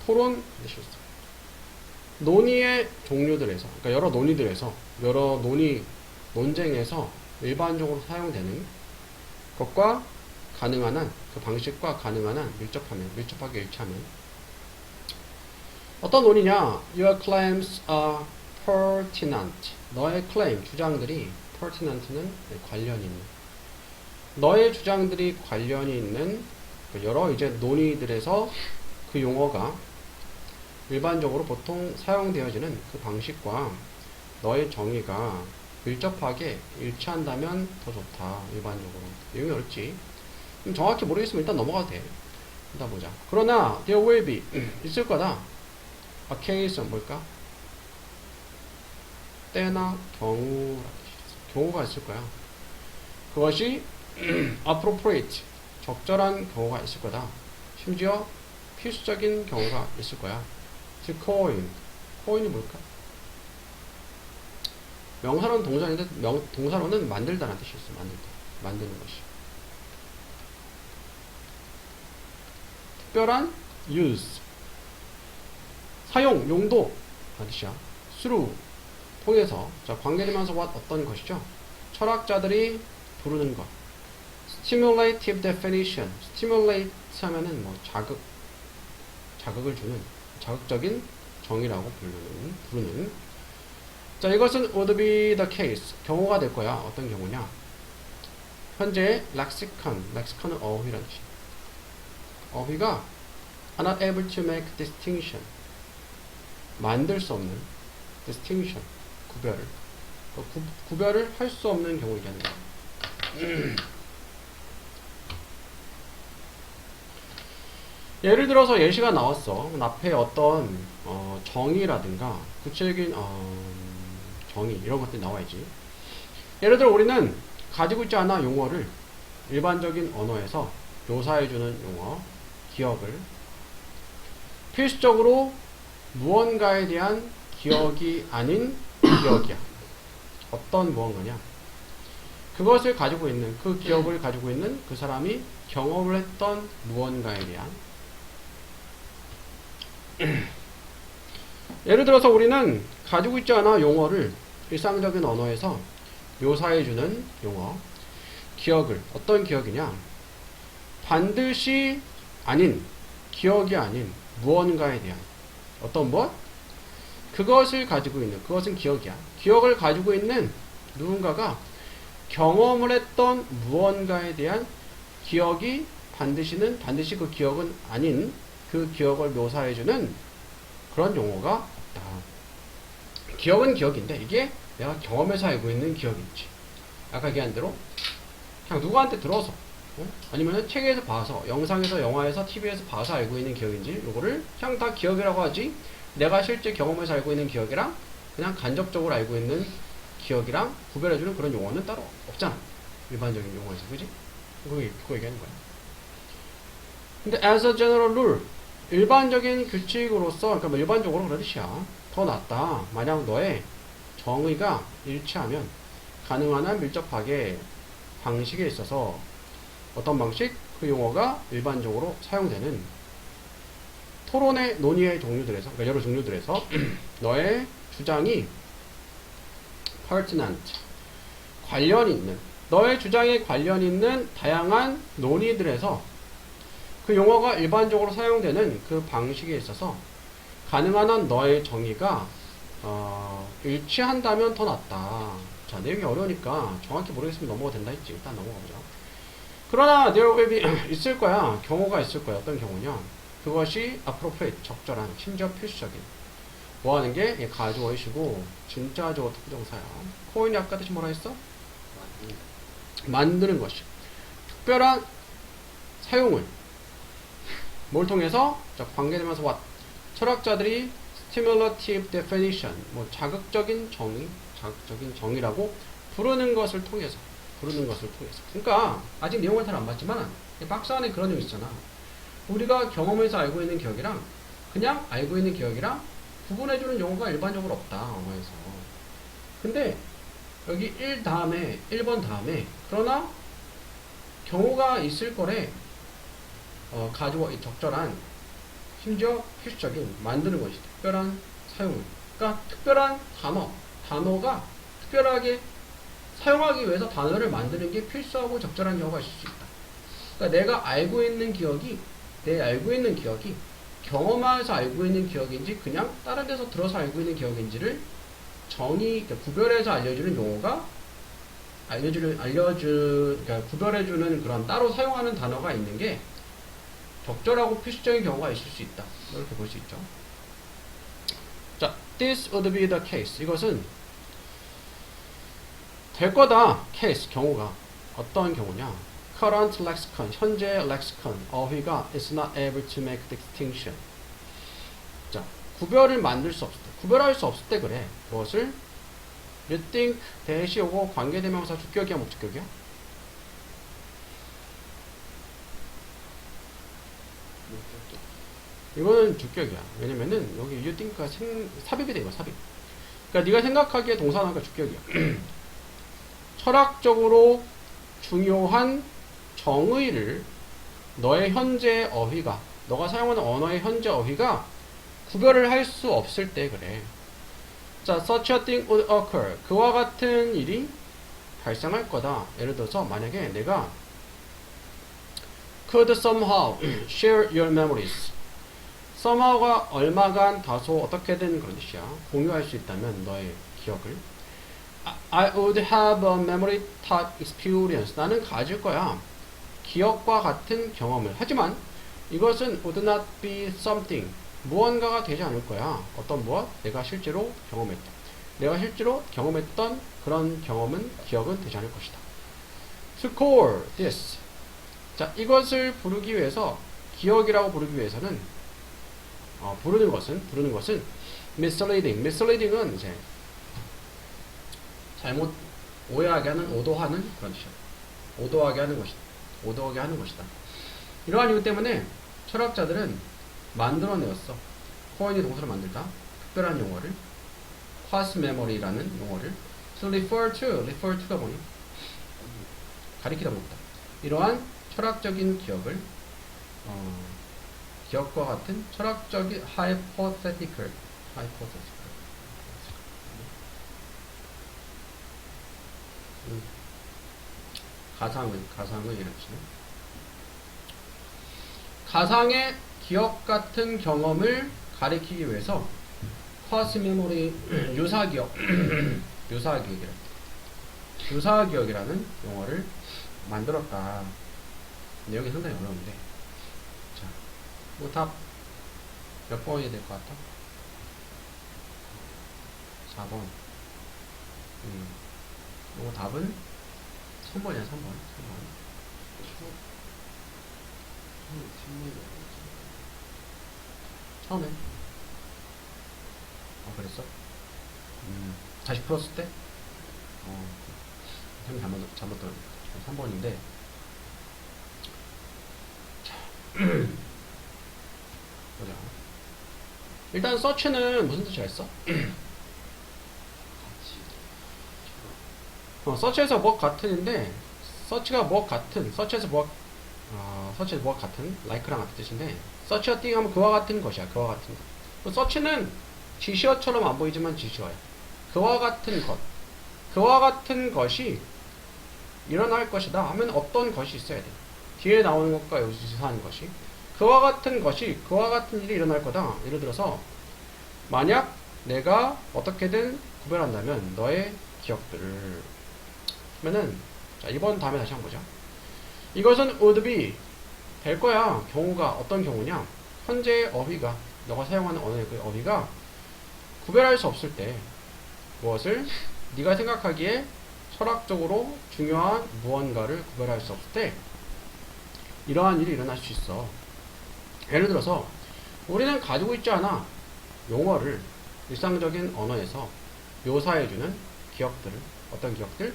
토론, 논의의 종류들에서, 그러니까 여러 논의들에서, 여러 논쟁에서 일반적으로 사용되는 것과 가능한 한, 그 방식과 가능한 한 밀접하게 일치하면. 어떤 논의냐? Your claims are pertinent. 너의 claim, 주장들이, pertinent는 관련이 있는. 너의 주장들이 관련이 있는 여러 이제 논의들에서 그 용어가 일반적으로 보통 사용되어지는 그 방식과 너의 정의가 밀접하게 일치한다면 더 좋다. 일반적으로. 내용이 어렵지. 정확히 모르겠으면 일단 넘어가도 돼. 일단 보자. 그러나 there will be, 있을 거다. a case는 뭘까? 때나 경우가 있을 거야. 그것이 appropriate, 적절한 경우가 있을 거다. 심지어 필수적인 경우가 있을 거야. to coin. coin이 뭘까? 명사로는 동사인데 동사로는 만들다라는 뜻이 있어. 만들다. 만드는 것이. 특별한 use. 사용, 용도. 라는 뜻이야. through. 통해서. 자, 관계되면서 what 어떤 것이죠? 철학자들이 부르는 것. stimulative definition. stimulate 하면은 뭐 자극을 주는 자극적인 정의라고 부르는. 자, 이것은 would be the case. 경우가 될 거야. 어떤 경우냐? 현재 lexicon은 어휘라는 뜻이야. 어휘가 are not able to make distinction. 만들 수 없는 distinction. 구별을 할 수 없는 경우 얘기하는 거야. 예를 들어서 예시가 나왔어. 앞에 어떤 정의라든가 구체적인 정의 이런 것들이 나와야지. 예를 들어 우리는 가지고 있지 않아 용어를 일반적인 언어에서 묘사해주는 용어, 기억을 필수적으로 무언가에 대한 기억이 아닌 기억이야. 어떤 무언가냐? 그것을 가지고 있는, 그 기억을 가지고 있는 그 사람이 경험을 했던 무언가에 대한 예를 들어서 우리는 가지고 있지 않아 용어를 일상적인 언어에서 묘사해주는 용어, 기억을, 어떤 기억이냐? 반드시 아닌, 기억이 아닌 무언가에 대한 어떤 무엇? 그것을 가지고 있는, 그것은 기억이야. 기억을 가지고 있는 누군가가 경험을 했던 무언가에 대한 기억이 반드시 그 기억은 아닌 그 기억을 묘사해주는 그런 용어가 없다. 기억은 기억인데 이게 내가 경험해서 알고 있는 기억인지 아까 얘기한 대로 그냥 누구한테 들어서 아니면 책에서 봐서 영상에서 영화에서 TV에서 봐서 알고 있는 기억인지 요거를 그냥 다 기억이라고 하지 내가 실제 경험해서 알고 있는 기억이랑 그냥 간접적으로 알고 있는 기억이랑 구별해주는 그런 용어는 따로 없잖아. 일반적인 용어에서 그지? 그거 얘기하는 거야. 근데 as a general rule 일반적인 규칙으로서 그러니까 뭐 일반적으로 그런 뜻이야. 더 낫다. 만약 너의 정의가 일치하면 가능한 한 밀접하게 방식에 있어서 어떤 방식? 그 용어가 일반적으로 사용되는 토론의 논의의 종류들에서 그러니까 여러 종류들에서 너의 주장이 pertinent 관련이 있는 너의 주장에 관련 있는 다양한 논의들에서 그 용어가 일반적으로 사용되는 그 방식에 있어서 가능한 한 너의 정의가 일치한다면 더 낫다. 자, 내용이 어려우니까 정확히 모르겠으면 넘어가 된다 했지. 일단 넘어가보자. 그러나 there will be 있을 거야. 경우가 있을 거야. 어떤 경우냐? 그것이 appropriate 적절한 심지어 필수적인 뭐 하는 게 가주어이시고 진짜 주어 특정사야. 코인이 아까 뜻이 뭐라 했어? 만드는 것이 특별한 사용을 뭘 통해서? 자, 관계되면서 what? 철학자들이 stimulative definition, 뭐 자극적인 정의라고 부르는 것을 통해서. 그러니까 아직 내용을 잘 안 봤지만 박스 안에 그런 내용 있잖아. 우리가 경험에서 알고 있는 기억이랑 그냥 알고 있는 기억이랑 구분해주는 용어가 일반적으로 없다. 언어에서. 근데 여기 1번 다음에 그러나 경우가 있을 거래. 가지고 적절한 심지어 필수적인 만드는 것이 특별한 사용. 그러니까 특별한 단어가 특별하게 사용하기 위해서 단어를 만드는 게 필수하고 적절한 경우가 있을 수 있다. 그러니까 내가 알고 있는 기억이 경험하면서 알고 있는 기억인지 그냥 다른 데서 들어서 알고 있는 기억인지를 그러니까 구별해서 알려주는 용어가 그러니까 구별해주는 그런 따로 사용하는 단어가 있는 게 적절하고 필수적인 경우가 있을 수 있다. 이렇게 볼 수 있죠. 자, this would be the case. 이것은 될 거다. case, 경우가. 어떤 경우냐? current lexicon, 현재 lexicon, 어휘가 is not able to make distinction. 자, 구별을 만들 수 없을 때, 구별할 수 없을 때 그래. 무엇을? you think 대시 오고 관계대명사 주격이야, 목적격이야? 이거는 주격이야. 왜냐면은 여기 you think가 삽입이 된 거야, 삽입. 그러니까 네가 생각하기에 동사나니까 주격이야. 철학적으로 중요한 정의를 너의 현재 어휘가, 너가 사용하는 언어의 현재 어휘가 구별을 할 수 없을 때 그래. 자, such a thing would occur. 그와 같은 일이 발생할 거다. 예를 들어서 만약에 내가 could somehow share your memories. somehow가 얼마간 다소 어떻게든 그런 뜻이야. 공유할 수 있다면 너의 기억을. I would have a memory type experience. 나는 가질 거야. 기억과 같은 경험을. 하지만 이것은 would not be something. 무언가가 되지 않을 거야. 어떤 무엇? 내가 실제로 경험했다. 내가 실제로 경험했던 그런 경험은, 기억은 되지 않을 것이다. score this. 자, 이것을 부르기 위해서, 기억이라고 부르기 위해서는, 부르는 것은 misleading. misleading은 이제 잘못, 오해하게 하는, 오도하는 그런 뜻이야. 오도하게 하는 것이다. 오도하게 하는 것이다. 이러한 이유 때문에 철학자들은 만들어내었어. 코인이 동사를 만들다. 특별한 용어를. past memory라는 용어를. so refer to가 뭐니? 가리키다 못다. 이러한 철학적인 기억을, 기억과 같은 철학적인 hypothetical. 가상의 이런 뜻이네. 가상의 기억 같은 경험을 가리키기 위해서 past memory, 유사기억이라는 용어를 만들었다. 내용이 상당히 어려운데, 자, 뭐 답 몇 번이 될 것 같아? 4번. 이거 답은 3번이야, 3번. 처음에. 그랬어? 다시 풀었을 때? 형 잘못 들었네. 3번인데. 자, 보자. 일단, search는 무슨 뜻이 있어? search에서 뭐 같은인데, search가 뭐 같은, search에서 뭐 같은, like랑 같은 뜻인데, search a thing 하면 그와 같은 것이야, 그와 같은 것. search는 지시어처럼 안 보이지만 지시어야. 그와 같은 것. 그와 같은 것이 일어날 것이다 하면 어떤 것이 있어야 돼. 뒤에 나오는 것과 유사한 것이. 그와 같은 것이, 그와 같은 일이 일어날 거다. 예를 들어서, 만약 내가 어떻게든 구별한다면 너의 기억들을 하면은, 자, 이번 다음에 다시 한번 보자. 이것은 would be, 될 거야. 경우가 어떤 경우냐? 현재의 어휘가, 너가 사용하는 언어의 그 어휘가 구별할 수 없을 때, 무엇을? 네가 생각하기에 철학적으로 중요한 무언가를 구별할 수 없을 때 이러한 일이 일어날 수 있어. 예를 들어서 우리는 가지고 있지 않아. 용어를 일상적인 언어에서 묘사해주는 기억들을. 어떤 기억들?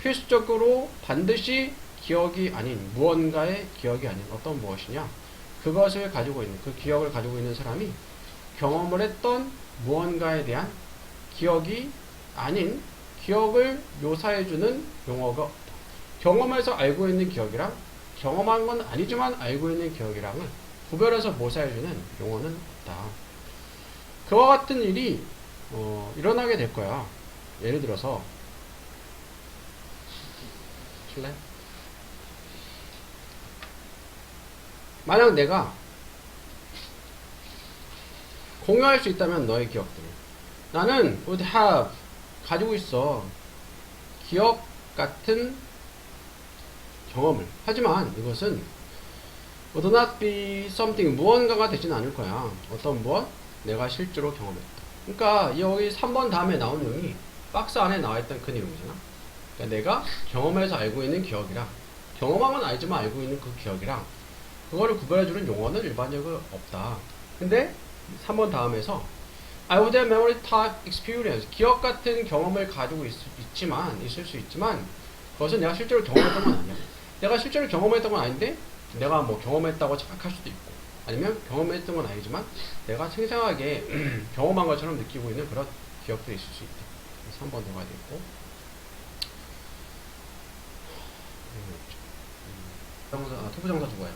필수적으로 반드시 기억이 아닌, 무언가의 기억이 아닌 어떤 무엇이냐? 그것을 가지고 있는, 그 기억을 가지고 있는 사람이 경험을 했던 무언가에 대한 기억이 아닌 기억을 묘사해주는 용어가 없다. 경험해서 알고 있는 기억이랑 경험한 건 아니지만 알고 있는 기억이랑은 구별해서 묘사해주는 용어는 없다. 그와 같은 일이 일어나게 될 거야. 예를 들어서 칠래? 만약 내가 공유할 수 있다면 너의 기억들을, 나는 would have, 가지고 있어, 기억 같은 경험을. 하지만 이것은 would not be something, 무언가가 되지는 않을 거야. 어떤 무엇? 내가 실제로 경험했다. 그러니까 여기 3번 다음에 나온 내용이 박스 안에 나와있던 그 내용이잖아. 그러니까 내가 경험해서 알고 있는 기억이랑 경험한 건 알지만 알고 있는 그 기억이랑 그거를 구별해주는 용어는 일반적으로 없다. 근데 3번 다음에서 I would have memory type experience, 기억 같은 경험을 가지고 있을 수 있지만 그것은 내가 실제로 경험했던 건 아니야. 내가 실제로 경험했던 건 아닌데 내가 뭐 경험했다고 착각할 수도 있고, 아니면 경험했던 건 아니지만 내가 생생하게 경험한 것처럼 느끼고 있는 그런 기억들이 있을 수 있다. 그래서 한 번 더 가야 되겠고. 투부정사 두고 해라.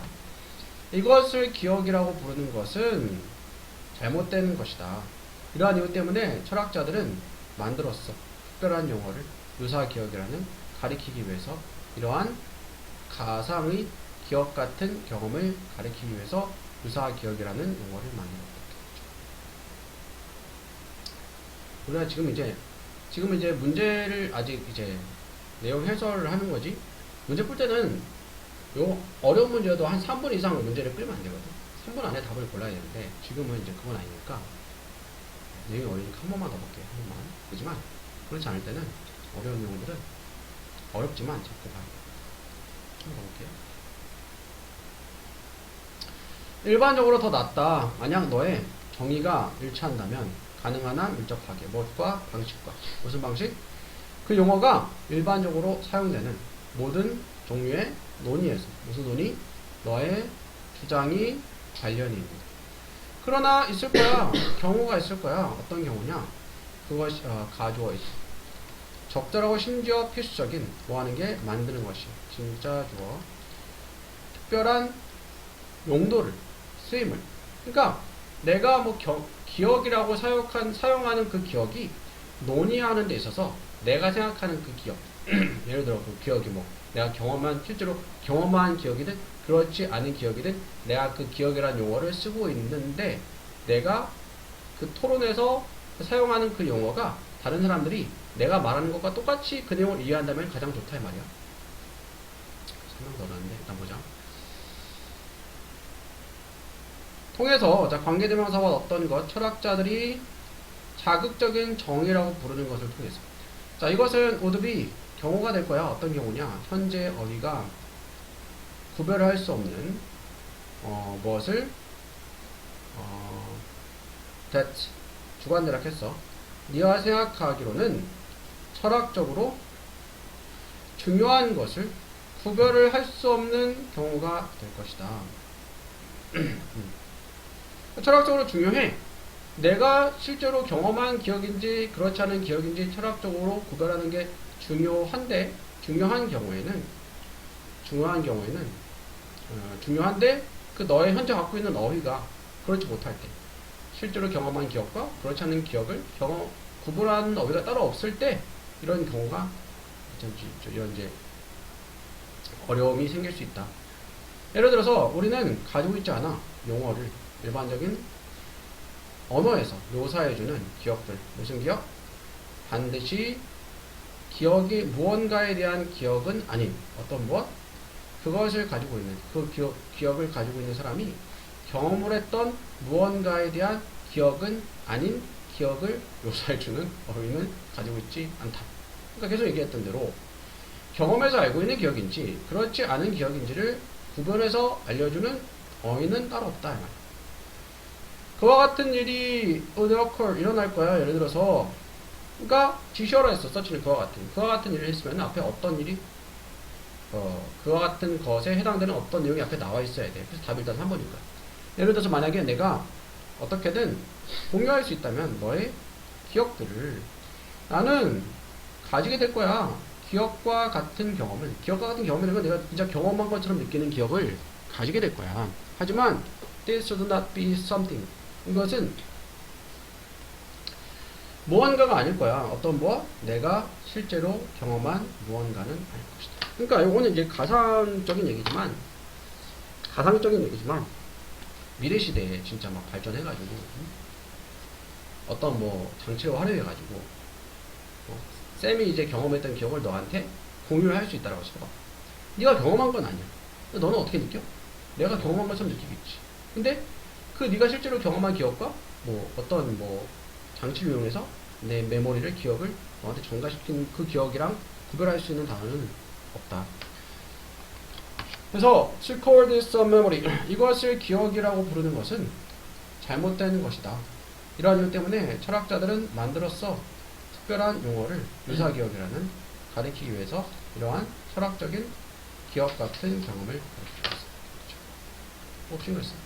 이것을 기억이라고 부르는 것은 잘못된 것이다. 이러한 이유 때문에 철학자들은 만들었어. 특별한 용어를 유사 기억이라는 가리키기 위해서 이러한 가상의 기억 같은 경험을 가리키기 위해서 유사 기억이라는 용어를 만들었다. 우리가 지금 이제 문제를 아직 이제 내용 해설을 하는 거지. 문제 풀 때는 요 어려운 문제여도 한 3분 이상 문제를 끌면 안 되거든. 3분 안에 답을 골라야 되는데 지금은 이제 그건 아니니까 내용이 어려우니까 한 번만 더 볼게요. 한 번만. 그렇지만 그렇지 않을 때는 어려운 내용들은 어렵지만 자꾸 봐요. 한번 볼게요. 일반적으로 더 낫다. 만약 너의 정의가 일치한다면 가능한 한 밀접하게 무엇과 방식과 무슨 방식? 그 용어가 일반적으로 사용되는 모든 종류의 논의에서 무슨 논의? 너의 주장이 관련이 있는. 그러나 있을 거야. 경우가 있을 거야. 어떤 경우냐? 그것이 가주어 있어. 적절하고 심지어 필수적인 뭐 하는 게 만드는 것이 진짜 주어. 특별한 용도를 쓰임을. 그러니까 내가 뭐 기억이라고 사용하는 그 기억이 논의하는 데 있어서 내가 생각하는 그 기억. 예를 들어 그 기억이 뭐 내가 실제로 경험한 기억이든 그렇지 않은 기억이든 내가 그 기억이라는 용어를 쓰고 있는데 내가 그 토론에서 사용하는 그 용어가 다른 사람들이 내가 말하는 것과 똑같이 그 내용을 이해한다면 가장 좋다 이 말이야. 설명 더 어려운데 일단 보자. 통해서 관계대명사와 어떤 것, 철학자들이 자극적인 정의라고 부르는 것을 통해서 이것은 would be 경우가 될 거야. 어떤 경우냐? 현재 어휘가 구별을 할 수 없는 무엇을 that 주관대락했어. 네가 생각하기로는 철학적으로 중요한 것을 구별을 할 수 없는 경우가 될 것이다. 철학적으로 중요해. 내가 실제로 경험한 기억인지 그렇지 않은 기억인지 철학적으로 구별하는 게 중요한 경우에는 그 너의 현재 갖고 있는 어휘가 그렇지 못할 때 실제로 경험한 기억과 그렇지 않은 기억을 구분하는 어휘가 따로 없을 때 이런 경우가 이런 이제 어려움이 생길 수 있다. 예를 들어서 우리는 가지고 있지 않아. 용어를 일반적인 언어에서 묘사해주는 기억들. 무슨 기억? 반드시 기억이 무언가에 대한 기억은 아닌 어떤 무엇? 그것을 가지고 있는 그 기억을 가지고 있는 사람이 경험을 했던 무언가에 대한 기억은 아닌 기억을 묘사해주는 어휘는 가지고 있지 않다. 그러니까 계속 얘기했던 대로 경험에서 알고 있는 기억인지 그렇지 않은 기억인지를 구별해서 알려주는 어휘는 따로 없다. 이 말이야. 그와 같은 일이 일어날 거야. 예를 들어서 그러니까 지시어라 했어. 서치는 그와 같은 일을 했으면 앞에 어떤 일이 그와 같은 것에 해당되는 어떤 내용이 앞에 나와 있어야 돼. 그래서 답이 일단 3번인 거야. 예를 들어서 만약에 내가 어떻게든 공유할 수 있다면 너의 기억들을 나는 가지게 될 거야. 기억과 같은 경험이라는 건 내가 진짜 경험한 것처럼 느끼는 기억을 가지게 될 거야. 하지만 this should not be something. 이것은 무언가가 아닐 거야. 어떤 내가 실제로 경험한 무언가는 아닐 것이다. 그러니까 이거는 이제 가상적인 얘기지만 미래 시대에 진짜 막 발전해가지고 어떤 장치를 활용해가지고 쌤이 이제 경험했던 기억을 너한테 공유를 할 수 있다라고 쳐봐. 네가 경험한 건 아니야. 너는 어떻게 느껴? 내가 경험한 것처럼 느끼겠지. 근데 그 네가 실제로 경험한 기억과 어떤 장치를 이용해서 내 메모리를 기억을 너한테 전가시킨 그 기억이랑 구별할 수 있는 단어는 없다. 그래서 record this memory 이것을 기억이라고 부르는 것은 잘못된 것이다. 이러한 이유 때문에 철학자들은 만들었어. 특별한 용어를 유사기억이라는 가리키기 위해서 이러한 철학적인 기억 같은 경험을 가리키고 있습니다. 혹시 그랬어요?